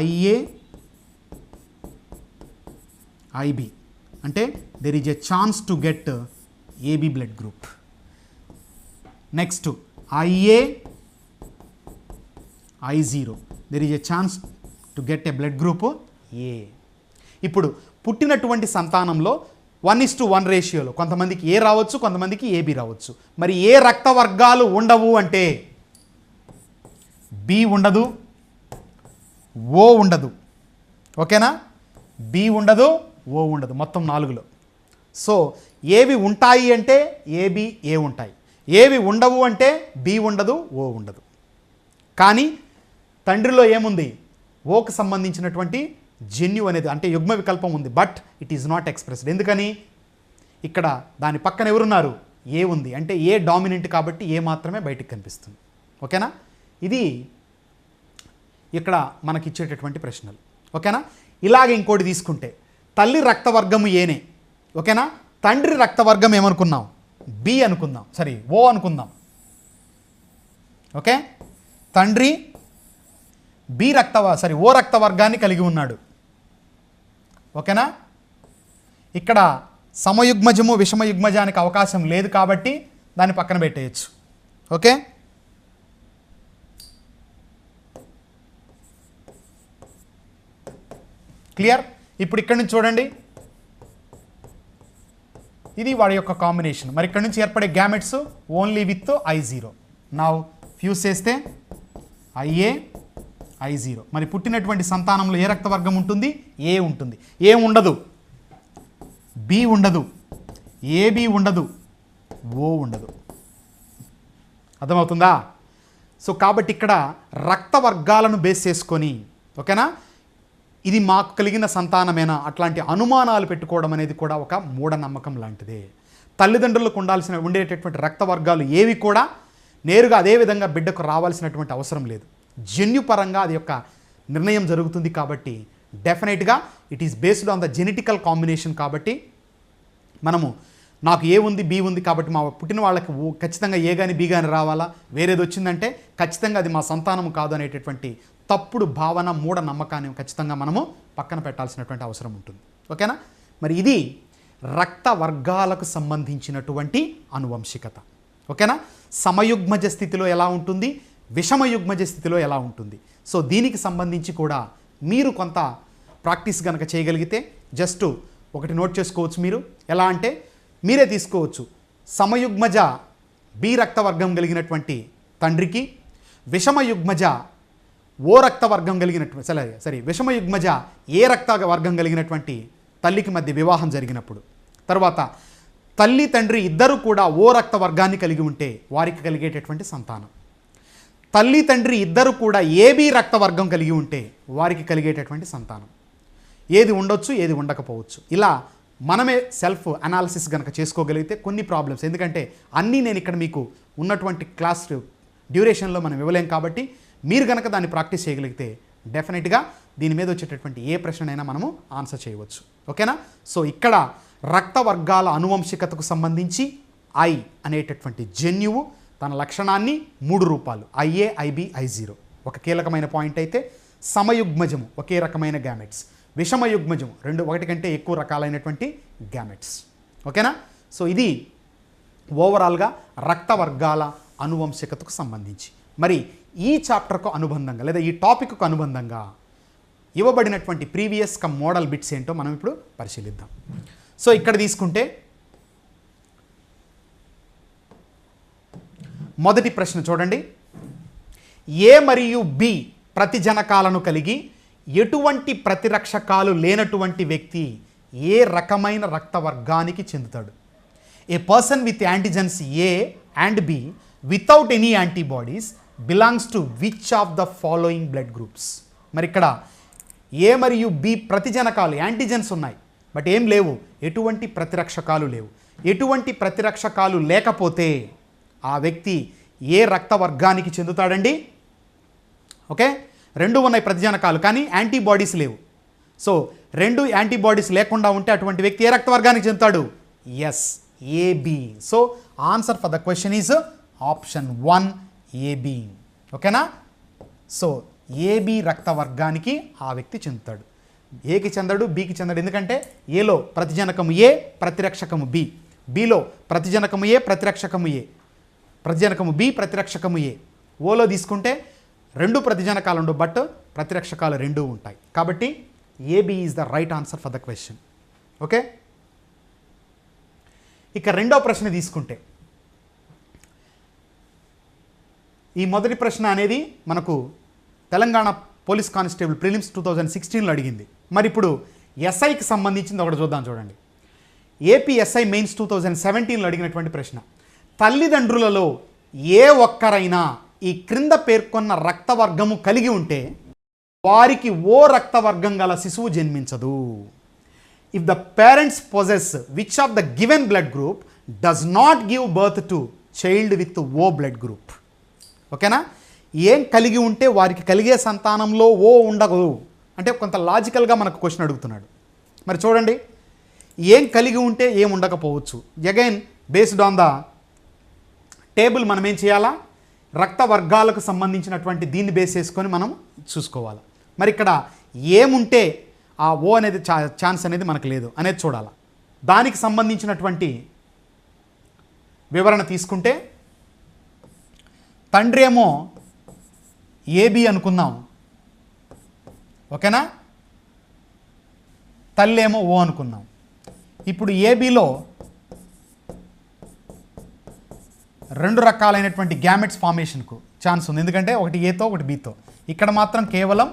IA IB అంటే there is a chance to get AB blood group. Next IA I0 there is a chance to get a blood group A. ఇప్పుడు పుట్టినటువంటి సంతానంలో 1:1 రేషియోలో కొంతమందికి A రావచ్చు, కొంతమందికి AB రావచ్చు. మరి ఏ రక్త వర్గాలు ఉండవు అంటే B ఉండదు, O ఉండదు. ఓకేనా? B ఉండదు, O ఉండదు, మొత్తం 4లో. సో ఏవి ఉంటాయి అంటే AB A ఉంటాయి, ఏవి ఉండవు అంటే B ఉండదు, O ఉండదు. కానీ తండ్రిలో ఏముంది? ఓకు సంబంధించినటువంటి జన్యు అనేది అంటే యుగ్మ వికల్పం ఉంది, but it is not expressed. ఎందుకని? ఇక్కడ దాని పక్కన ఎవరున్నారు? ఏ ఉంది అంటే ఏ డామినెంట్ కాబట్టి ఏ మాత్రమే బయటికి కనిపిస్తుంది. ఓకేనా? ఇది ఇక్కడ మనకి ఇచ్చేటటువంటి ప్రశ్నలు. ఓకేనా? ఇలాగే ఇంకోటి తీసుకుంటే తల్లి రక్తవర్గము ఏనే. ఓకేనా? తండ్రి రక్తవర్గం ఏమనుకున్నాం? బి అనుకుందాం, సరే ఓ అనుకుందాం. ఓకే, తండ్రి ఓ రక్తవర్గాన్ని కలిగి ఉన్నాడు. ఓకేనా? ఇక్కడ సమయుగ్మజము విషమయుగ్మజానికి అవకాశం లేదు కాబట్టి దాన్ని పక్కన పెట్టేయచ్చు. Okay, clear? ఇప్పుడు ఇక్కడ నుంచి చూడండి, ఇది వాడి యొక్క కాంబినేషన్. మరి ఇక్కడ నుంచి ఏర్పడే గ్యామెట్స్ ఓన్లీ విత్ I0. నా ఫ్యూజ్ చేస్తే IA I0. మరి పుట్టినటువంటి సంతానంలో ఏ రక్తవర్గం ఉంటుంది? ఏ ఉంటుంది. ఏ ఉండదు, B ఉండదు, AB ఉండదు, O ఉండదు. అర్థమవుతుందా? సో కాబట్టి ఇక్కడ రక్త వర్గాలను బేస్ చేసుకొని ఓకేనా ఇది మాకు కలిగిన సంతానమేనా అట్లాంటి అనుమానాలు పెట్టుకోవడం అనేది కూడా ఒక మూఢనమ్మకం లాంటిదే. తల్లిదండ్రులకు ఉండేటటువంటి రక్త వర్గాలు ఏవి కూడా నేరుగా అదే విధంగా బిడ్డకు రావాల్సినటువంటి అవసరం లేదు. జన్యుపరంగా అది యొక్క నిర్ణయం జరుగుతుంది కాబట్టి డెఫినెట్గా it is based on the genetical combination. కాబట్టి మనము నాకు ఏ ఉంది, బి ఉంది కాబట్టి మా పుట్టిన వాళ్ళకి ఖచ్చితంగా ఏ కానీ బి కానీ రావాలా, వేరేది వచ్చిందంటే ఖచ్చితంగా అది మా సంతానం కాదు అనేటటువంటి తప్పుడు భావన, మూఢ నమ్మకాన్ని ఖచ్చితంగా మనము పక్కన పెట్టాల్సినటువంటి అవసరం ఉంటుంది. ఓకేనా? మరి ఇది రక్త వర్గాలకు సంబంధించినటువంటి అనువంశికత. ఓకేనా? సమయుగ్మజ స్థితిలో ఎలా ఉంటుంది, విషమయుగ్మజ స్థితిలో ఎలా ఉంటుంది. సో దీనికి సంబంధించి కూడా మీరు కొంత ప్రాక్టీస్ కనుక చేయగలిగితే జస్ట్ ఒకటి నోట్ చేసుకోవచ్చు. మీరు ఎలా అంటే మీరే తీసుకోవచ్చు. సమయుగ్మజ బి రక్తవర్గం కలిగినటువంటి తండ్రికి, విషమయుగ్మజ ఓ రక్తవర్గం కలిగినటువంటి సరే విషమయుగ్మజ ఏ రక్త వర్గం కలిగినటువంటి తల్లికి మధ్య వివాహం జరిగినప్పుడు, తర్వాత తల్లి తండ్రి ఇద్దరు కూడా ఓ రక్త వర్గాన్ని కలిగి ఉంటే వారికి కలిగేటటువంటి సంతానం, తల్లి తండ్రి ఇద్దరు కూడా ఏబి రక్త వర్గం కలిగి ఉంటే వారికి కలిగేటటువంటి సంతానం. ఏది ఉండొచ్చు, ఏది ఉండకపోవచ్చు. ఇలా మనమే సెల్ఫ్ అనాలిసిస్ కనుక చేసుకోగలిగితే కొన్ని ప్రాబ్లమ్స్, ఎందుకంటే అన్నీ నేను ఇక్కడ మీకు ఉన్నటువంటి క్లాస్ డ్యూరేషన్లో మనం ఇవ్వలేం కాబట్టి మీరు కనుక దాన్ని ప్రాక్టీస్ చేయగలిగితే డెఫినెట్గా దీని మీద వచ్చేటటువంటి ఏ ప్రశ్ననైనా మనము ఆన్సర్ చేయవచ్చు. ఓకేనా? సో ఇక్కడ రక్త వర్గాల అనువంశికతకు సంబంధించి I అనేటటువంటి జన్యువు తన లక్షణాన్ని 3 రూపాలు IA IB I0 ఒక కీలకమైన పాయింట్ అయితే సమయుగ్మజము ఒకే రకమైన గ్యామెట్స్, విషమయుగ్మజము ఒకటి కంటే ఎక్కువ రకాలైనటువంటి గ్యామెట్స్. ఓకేనా? సో ఇది ఓవరాల్గా రక్త వర్గాల అనువంశికతకు సంబంధించి. మరి ఈ చాప్టర్కు అనుబంధంగా లేదా ఈ టాపిక్కు అనుబంధంగా ఇవ్వబడినటువంటి ప్రీవియస్ మోడల్ బిట్స్ ఏంటో మనం ఇప్పుడు పరిశీలిద్దాం. సో ఇక్కడ తీసుకుంటే మొదటి ప్రశ్న చూడండి. ఏ మరియు బి ప్రతిజనకాలను కలిగి ఎటువంటి ప్రతిరక్షకాలు లేనటువంటి వ్యక్తి ఏ రకమైన రక్త వర్గానికి చెందుతాడు? A person with antigens A and B without any antibodies belongs to which of the following blood groups? మరి ఇక్కడ ఏ మరియు బి ప్రతిజనకాలు యాంటీజెన్స్ ఉన్నాయి, బట్ ఏం లేవు, ఎటువంటి ప్రతిరక్షకాలు లేవు. ఎటువంటి ప్రతిరక్షకాలు లేకపోతే ఆ వ్యక్తి ఏ రక్త వర్గానికి చెందుతాడండి? ఓకే, రెండు ఉన్నాయి ప్రతిజనకాలు కానీ యాంటీబాడీస్ లేవు. సో రెండు యాంటీబాడీస్ లేకుండా ఉంటే అటువంటి వ్యక్తి ఏ రక్త వర్గానికి చెందుతాడు? Yes, AB. So answer for the question is option 1 AB. ఓకేనా? సో ఏబి రక్త వర్గానికి ఆ వ్యక్తి చెందుతాడు. ఏకి చెందడు, బికి చెందడు. ఎందుకంటే ఏలో ప్రతిజనకము ఏ, ప్రతిరక్షకము బి, బిలో ప్రతిజనకము ఏ, ప్రతిరక్షకము ఏ, ప్రతిజనకము బి, ప్రతిరక్షకము ఏ. ఓలో తీసుకుంటే రెండు ప్రతిజనకాలు ఉండవు బట్ ప్రతిరక్షకాలు రెండూ ఉంటాయి. కాబట్టి AB is the right answer for the question. Okay, ఇక రెండో ప్రశ్న తీసుకుంటే ఈ మొదటి ప్రశ్న అనేది మనకు తెలంగాణ పోలీస్ కానిస్టేబుల్ ప్రిలిమ్స్ 2016లో అడిగింది. మరి ఇప్పుడు ఎస్ఐకి సంబంధించింది ఒకటి చూద్దాం. చూడండి, ఏపీ ఎస్ఐ మెయిన్స్ 2017లో అడిగినటువంటి ప్రశ్న. తల్లిదండ్రులలో ఏ ఒక్కరైనా ఈ క్రింద పేర్కొన్న రక్తవర్గము కలిగి ఉంటే వారికి ఓ రక్తవర్గం గల శిశువు జన్మించదు. If the parents possess which of the given blood group does not give birth to child with O blood group. ఓకేనా? ఏం కలిగి ఉంటే వారికి కలిగే సంతానంలో ఓ ఉండదు అంటే కొంత లాజికల్గా మనకు క్వశ్చన్ అడుగుతున్నాడు. మరి చూడండి, ఏం కలిగి ఉంటే ఏం ఉండకపోవచ్చు. Again based on the table మనం ఏం చేయాలా? రక్త వర్గాలకు సంబంధించినటువంటి దీన్ని బేస్ చేసుకొని మనం చూసుకోవాలి. మరి ఇక్కడ ఏముంటే ఆ ఓ అనేది ఛాన్స్ అనేది మనకు లేదు అనేది చూడాలి. దానికి సంబంధించినటువంటి వివరణ తీసుకుంటే తండ్రి ఏమో ఏబి అనుకుందాం. ఓకేనా? తల్లి ఏమో ఓ అనుకుందాం. ఇప్పుడు ఏబిలో రెండు రకాలైనటువంటి గ్యామెట్స్ ఫార్మేషన్కు ఛాన్స్ ఉంది. ఎందుకంటే ఒకటి ఏతో ఒకటి బితో. ఇక్కడ మాత్రం కేవలం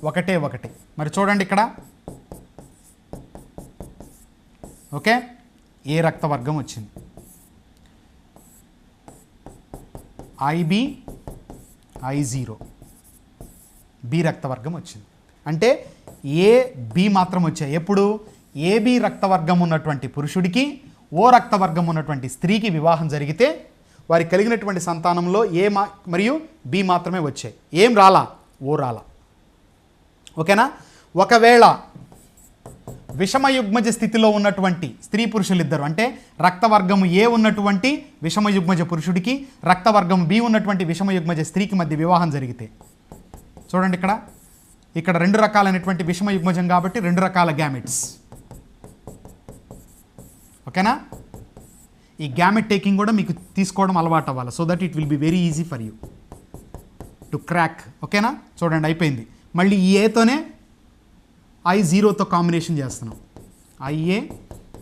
ఒకటే. మరి చూడండి ఇక్కడ ఓకే ఏ రక్త వర్గం వచ్చింది? ఐబి I0 బి రక్త వర్గం వచ్చింది. అంటే ఏ బి మాత్రం వచ్చాయి. ఎప్పుడు ఏబి రక్త వర్గం ఉన్నటువంటి పురుషుడికి ఓ రక్త వర్గం ఉన్నటువంటి స్త్రీకి వివాహం జరిగితే వారికి కలిగినటువంటి సంతానంలో మరియు బి మాత్రమే వచ్చాయి. ఏం రాలా? ఓ రాలా. ఓకేనా? ఒకవేళ విషమయుగ్మజ స్థితిలో ఉన్నటువంటి స్త్రీ పురుషులిద్దరు అంటే రక్తవర్గము ఏ ఉన్నటువంటి విషమయుగ్మజ పురుషుడికి రక్తవర్గం బి ఉన్నటువంటి విషమయుగ్మజ స్త్రీకి మధ్య వివాహం జరిగితే చూడండి ఇక్కడ రెండు రకాలైనటువంటి విషమయుగ్మజం కాబట్టి రెండు రకాల గ్యామెట్స్. ఓకేనా? ఈ గ్యామెట్ టేకింగ్ కూడా మీకు తీసుకోవడం అలవాటు అవ్వాలి. So that it will be very easy for you to crack. ఓకేనా? చూడండి అయిపోయింది. మళ్ళీ ఈ ఏతోనే I0తో కాంబినేషన్ చేస్తున్నాం.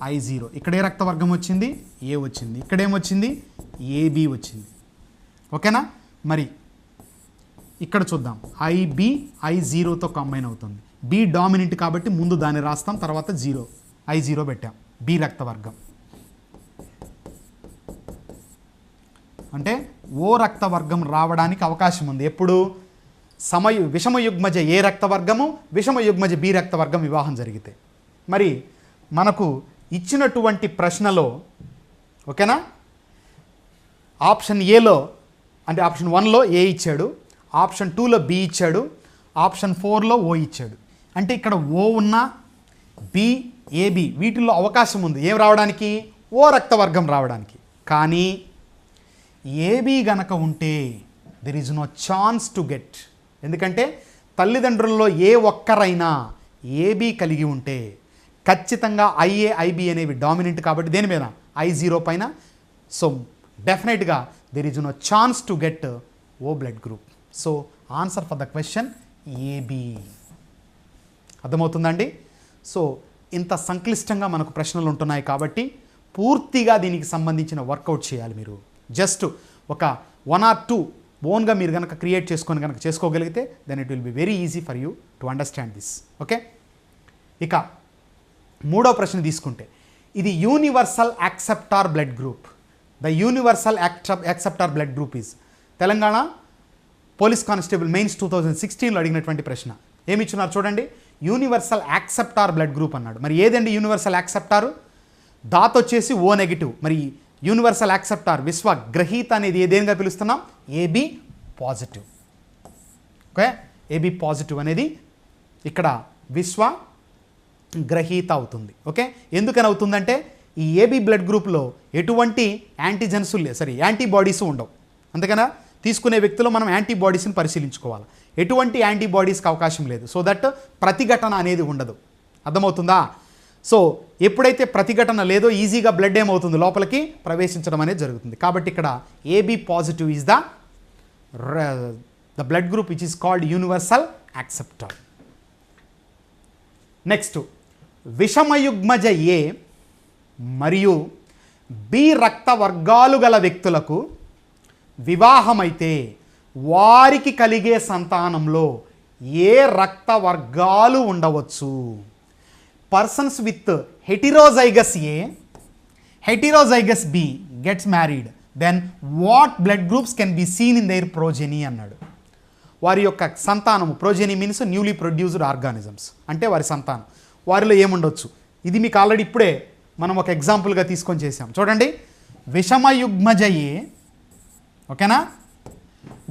I0 ఇక్కడ ఏ రక్తవర్గం వచ్చింది? ఏ వచ్చింది. ఇక్కడేమొచ్చింది? ఏబి వచ్చింది. ఓకేనా? మరి ఇక్కడ చూద్దాం. ఐబి I0తో కాంబైన్ అవుతుంది. బి డామినెంట్ కాబట్టి ముందు దాన్ని రాస్తాం, తర్వాత I0 పెట్టాం. బి రక్తవర్గం అంటే ఓ రక్తవర్గం రావడానికి అవకాశం ఉంది. ఎప్పుడు? విషమయుగ్మజ ఏ రక్తవర్గము విషమయుగ్మజ బి రక్తవర్గం వివాహం జరిగితే. మరి మనకు ఇచ్చినటువంటి ప్రశ్నలో ఓకేనా ఆప్షన్ ఏలో అంటే ఆప్షన్ 1లో ఏ ఇచ్చాడు, ఆప్షన్ 2లో బి ఇచ్చాడు, ఆప్షన్ 4లో ఓ ఇచ్చాడు. అంటే ఇక్కడ ఓ ఉన్న బి ఏబి వీటిల్లో అవకాశం ఉంది ఏం రావడానికి? ఓ రక్తవర్గం రావడానికి. కానీ ఏబి గనక ఉంటే there is no chance to get ఎందుకంటే తల్లిదండ్రుల్లో ఏ ఒక్కరైనా ఏబీ కలిగి ఉంటే ఖచ్చితంగా ఐఏ ఐబీ అనేవి డామినెంట్ కాబట్టి దేని మీద I0 పైన. సో డెఫినెట్గా there is no chance to get O blood group. So answer for the question AB. అర్థమవుతుందండి? సో ఇంత సంక్లిష్టంగా మనకు ప్రశ్నలు ఉంటున్నాయి కాబట్టి పూర్తిగా దీనికి సంబంధించిన వర్కౌట్ చేయాలి మీరు. జస్ట్ ఒక 1 or 2 ఓన్గా మీరు కనుక క్రియేట్ చేసుకొని కనుక చేసుకోగలిగితే then it will be very easy for you to understand this. Okay, ఇక మూడో ప్రశ్న తీసుకుంటే ఇది universal acceptor blood group. The universal acceptor blood group is Telangana police constable mains 2016లో అడిగినటువంటి ప్రశ్న. ఏమి ఇచ్చున్నారు చూడండి, యూనివర్సల్ యాక్సెప్టార్ బ్లడ్ గ్రూప్ అన్నాడు. మరి ఏదండి యూనివర్సల్ యాక్సెప్టారు? దాత్ వచ్చేసి O నెగిటివ్. మరి యూనివర్సల్ యాక్సెప్టార్ విశ్వ గ్రహీత అనేది ఏదేనిగా పిలుస్తున్నాం? AB positive. Okay, AB positive అనేది ఇక్కడ విశ్వ గ్రహీత అవుతుంది. ఓకే, ఎందుకని అవుతుందంటే ఈ AB బ్లడ్ గ్రూప్లో ఎటువంటి యాంటీజెన్స్ యాంటీబాడీస్ ఉండవు. అందుకనా తీసుకునే వ్యక్తిలో మనం యాంటీబాడీస్ని పరిశీలించుకోవాలి. ఎటువంటి యాంటీబాడీస్కి అవకాశం లేదు. సో దట్ ప్రతిఘటన అనేది ఉండదు. అర్థమవుతుందా? సో ఎప్పుడైతే ప్రతిఘటన లేదో ఈజీగా బ్లడ్ ఏమవుతుంది, లోపలికి ప్రవేశించడం అనేది జరుగుతుంది. కాబట్టి ఇక్కడ AB positive is the blood group which is called universal acceptor. Next, విషమయుగ్మజ A మరియు B రక్త వర్గాలు గల వ్యక్తులకు వివాహమైతే వారికి కలిగే సంతానంలో ఏ రక్త వర్గాలు ఉండవచ్చు? Persons with heterozygous A, heterozygous B gets married, then what blood groups can be seen in their progeny అన్నాడు. వారి యొక్క సంతానము, progeny means newly produced organisms, అంటే వారి సంతానం, వారిలో ఏముండొచ్చు? ఇది మీకు ఆల్రెడీ ఇప్పుడే మనం ఒక ఎగ్జాంపుల్గా తీసుకొని చేసాం. చూడండి, విషమయుగ్మజ A, ఓకేనా,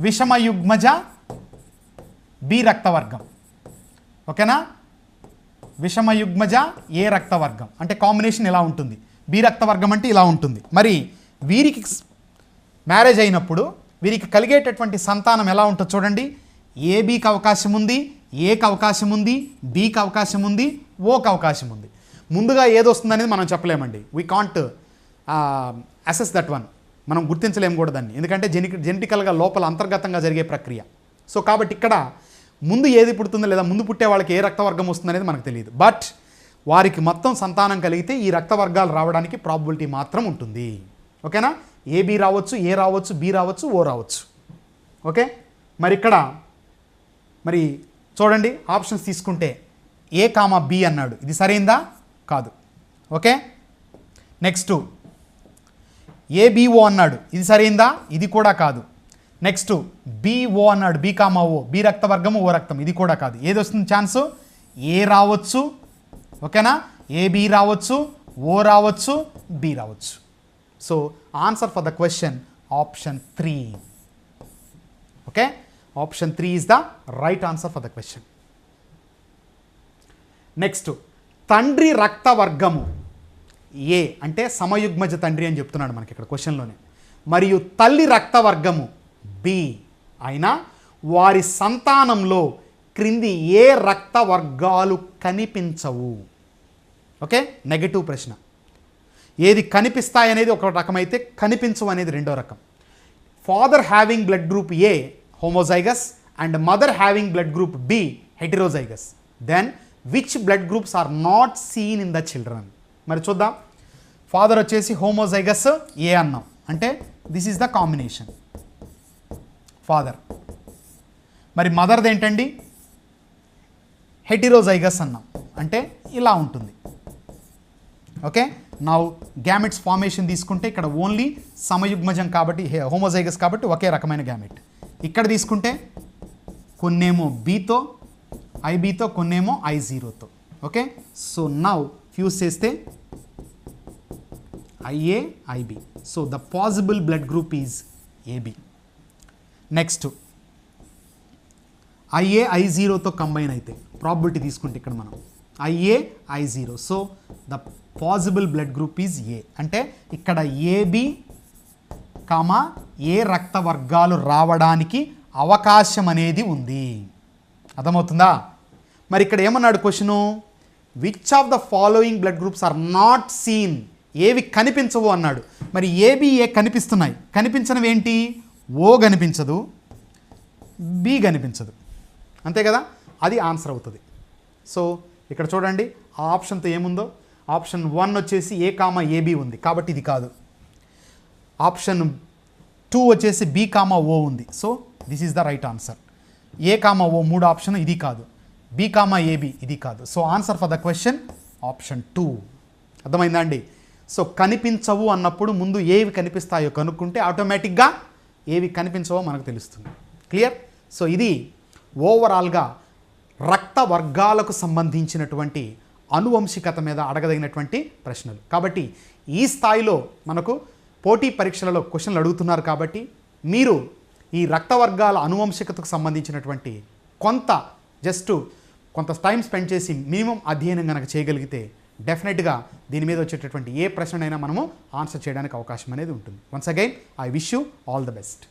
విషమయుగ్మజ B రక్తవర్గం, ఓకేనా, విషమయుగ్మజ A రక్తవర్గం అంటే కాంబినేషన్ ఇలా ఉంటుంది. B రక్తవర్గం అంటే ఇలా ఉంటుంది. మరి వీరికి మ్యారేజ్ అయినప్పుడు వీరికి కలిగేటటువంటి సంతానం ఎలా ఉంటుందో చూడండి. ABకి అవకాశం ఉంది, Aకి అవకాశం ఉంది, Bకి అవకాశం ఉంది, Oకి అవకాశం ఉంది. ముందుగా ఏది వస్తుందనేది మనం చెప్పలేమండి. We can't assess that one. మనం గుర్తించలేము కూడా దాన్ని, ఎందుకంటే జెనెటికల్గా లోపల అంతర్గతంగా జరిగే ప్రక్రియ. సో కాబట్టి ఇక్కడ ముందు ఏది పుడుతుందో లేదా ముందు పుట్టే వాళ్ళకి ఏ రక్తవర్గం వస్తుందనేది మనకు తెలియదు. బట్ వారికి మొత్తం సంతానం కలిగితే ఈ రక్తవర్గాలు రావడానికి ప్రాబిలిటీ మాత్రం ఉంటుంది. ఓకేనా, AB రావచ్చు, A రావచ్చు, B రావచ్చు, O రావచ్చు. ఓకే, మరి ఇక్కడ మరి చూడండి ఆప్షన్స్ తీసుకుంటే A, B అన్నాడు. ఇది సరైందా? కాదు. ఓకే, నెక్స్ట్ ABO అన్నాడు. ఇది సరైందా? ఇది కూడా కాదు. నెక్స్ట్ BO అన్నాడు. B, O, B రక్తవర్గము, O రక్తం, ఇది కూడా కాదు. ఏది వస్తుంది ఛాన్సు? A రావచ్చు, ఓకేనా, AB రావచ్చు, O రావచ్చు, B రావచ్చు. So answer for the question option 3. Okay, option 3 is the right answer for the question. Next, తండ్రి రక్తవర్గము A అంటే సమయుగ్మజ తండ్రి అని చెప్తున్నాడు మనకి ఇక్కడ క్వశ్చన్లోనే, మరియు తల్లి రక్తవర్గము B అయినా వారి సంతానంలో క్రింది ఏ రక్త వర్గాలు కనిపించవు? ఓకే, నెగటివ్ ప్రశ్న. ఏది కనిపిస్తాయనేది ఒక రకమైతే కనిపించవు అనేది రెండో రకం. Father having blood group A homozygous and mother having blood group B heterozygous, then which blood groups are not seen in the children? మరి చూద్దాం. ఫాదర్ వచ్చేసి హోమోజైగస్ A అన్నాం, అంటే this is the combination father. మరి మదర్ది ఏంటండి? Heterozygous అన్నాం, అంటే ఇలా ఉంటుంది. ఓకే, నౌ గ్యామెట్స్ ఫార్మేషన్ తీసుకుంటే ఇక్కడ ఓన్లీ సమయుగ్మజం కాబట్టి హోమోజైగస్ కాబట్టి ఒకే రకమైన గ్యామెట్. ఇక్కడ తీసుకుంటే కొన్నేమో Bతో IBతో, కొన్నేమో I0తో. ఓకే, సో నౌ ఫ్యూజ్ చేస్తే IA, IB. So the possible blood group is AB. Next IA, I0తో కంబైన్ అయితే ప్రాబిలిటీ తీసుకుంటే ఇక్కడ మనం IA, I0. So the possible blood group is A. అంటే ఇక్కడ AB, A రక్త వర్గాలు రావడానికి అవకాశం అనేది ఉంది. అర్థమవుతుందా? మరి ఇక్కడ ఏమన్నాడు question, which of the following blood groups are not seen, ఏవి కనిపించవు అన్నాడు. మరి ఏబిఏ కనిపిస్తున్నాయి, కనిపించనివి ఏంటి, ఓ కనిపించదు, బి కనిపించదు, అంతే కదా, అది ఆన్సర్ అవుతుంది. సో ఇక్కడ చూడండి ఆ ఆప్షన్తో ఏముందో, ఆప్షన్ 1 వచ్చేసి ఏ కామా ఏబి ఉంది కాబట్టి ఇది కాదు, ఆప్షన్ 2 వచ్చేసి బి కామా ఓ ఉంది, so this is the right answer. A comma O 3 option ఇది కాదు, బి కామా ఏబి ఇది కాదు. So answer for the question option 2. అర్థమైందా అండి? సో కనిపించవు అన్నప్పుడు ముందు ఏవి కనిపిస్తాయో కనుక్కుంటే ఆటోమేటిక్గా ఏవి కనిపించవో మనకు తెలుస్తుంది. క్లియర్? సో ఇది ఓవరాల్గా రక్త వర్గాలకు సంబంధించినటువంటి అనువంశికత మీద అడగదగినటువంటి ప్రశ్నలు. కాబట్టి ఈ స్థాయిలో మనకు పోటీ పరీక్షలలో క్వశ్చన్లు అడుగుతున్నారు కాబట్టి మీరు ఈ రక్త వర్గాల అనువంశికతకు సంబంధించినటువంటి కొంత టైం స్పెండ్ చేసి మినిమం అధ్యయనం కనుక చేయగలిగితే డెఫినెట్గా దీని మీద వచ్చేటటువంటి ఏ ప్రశ్నైనా మనము ఆన్సర్ చేయడానికి అవకాశం అనేది ఉంటుంది. Once again I wish you all the best.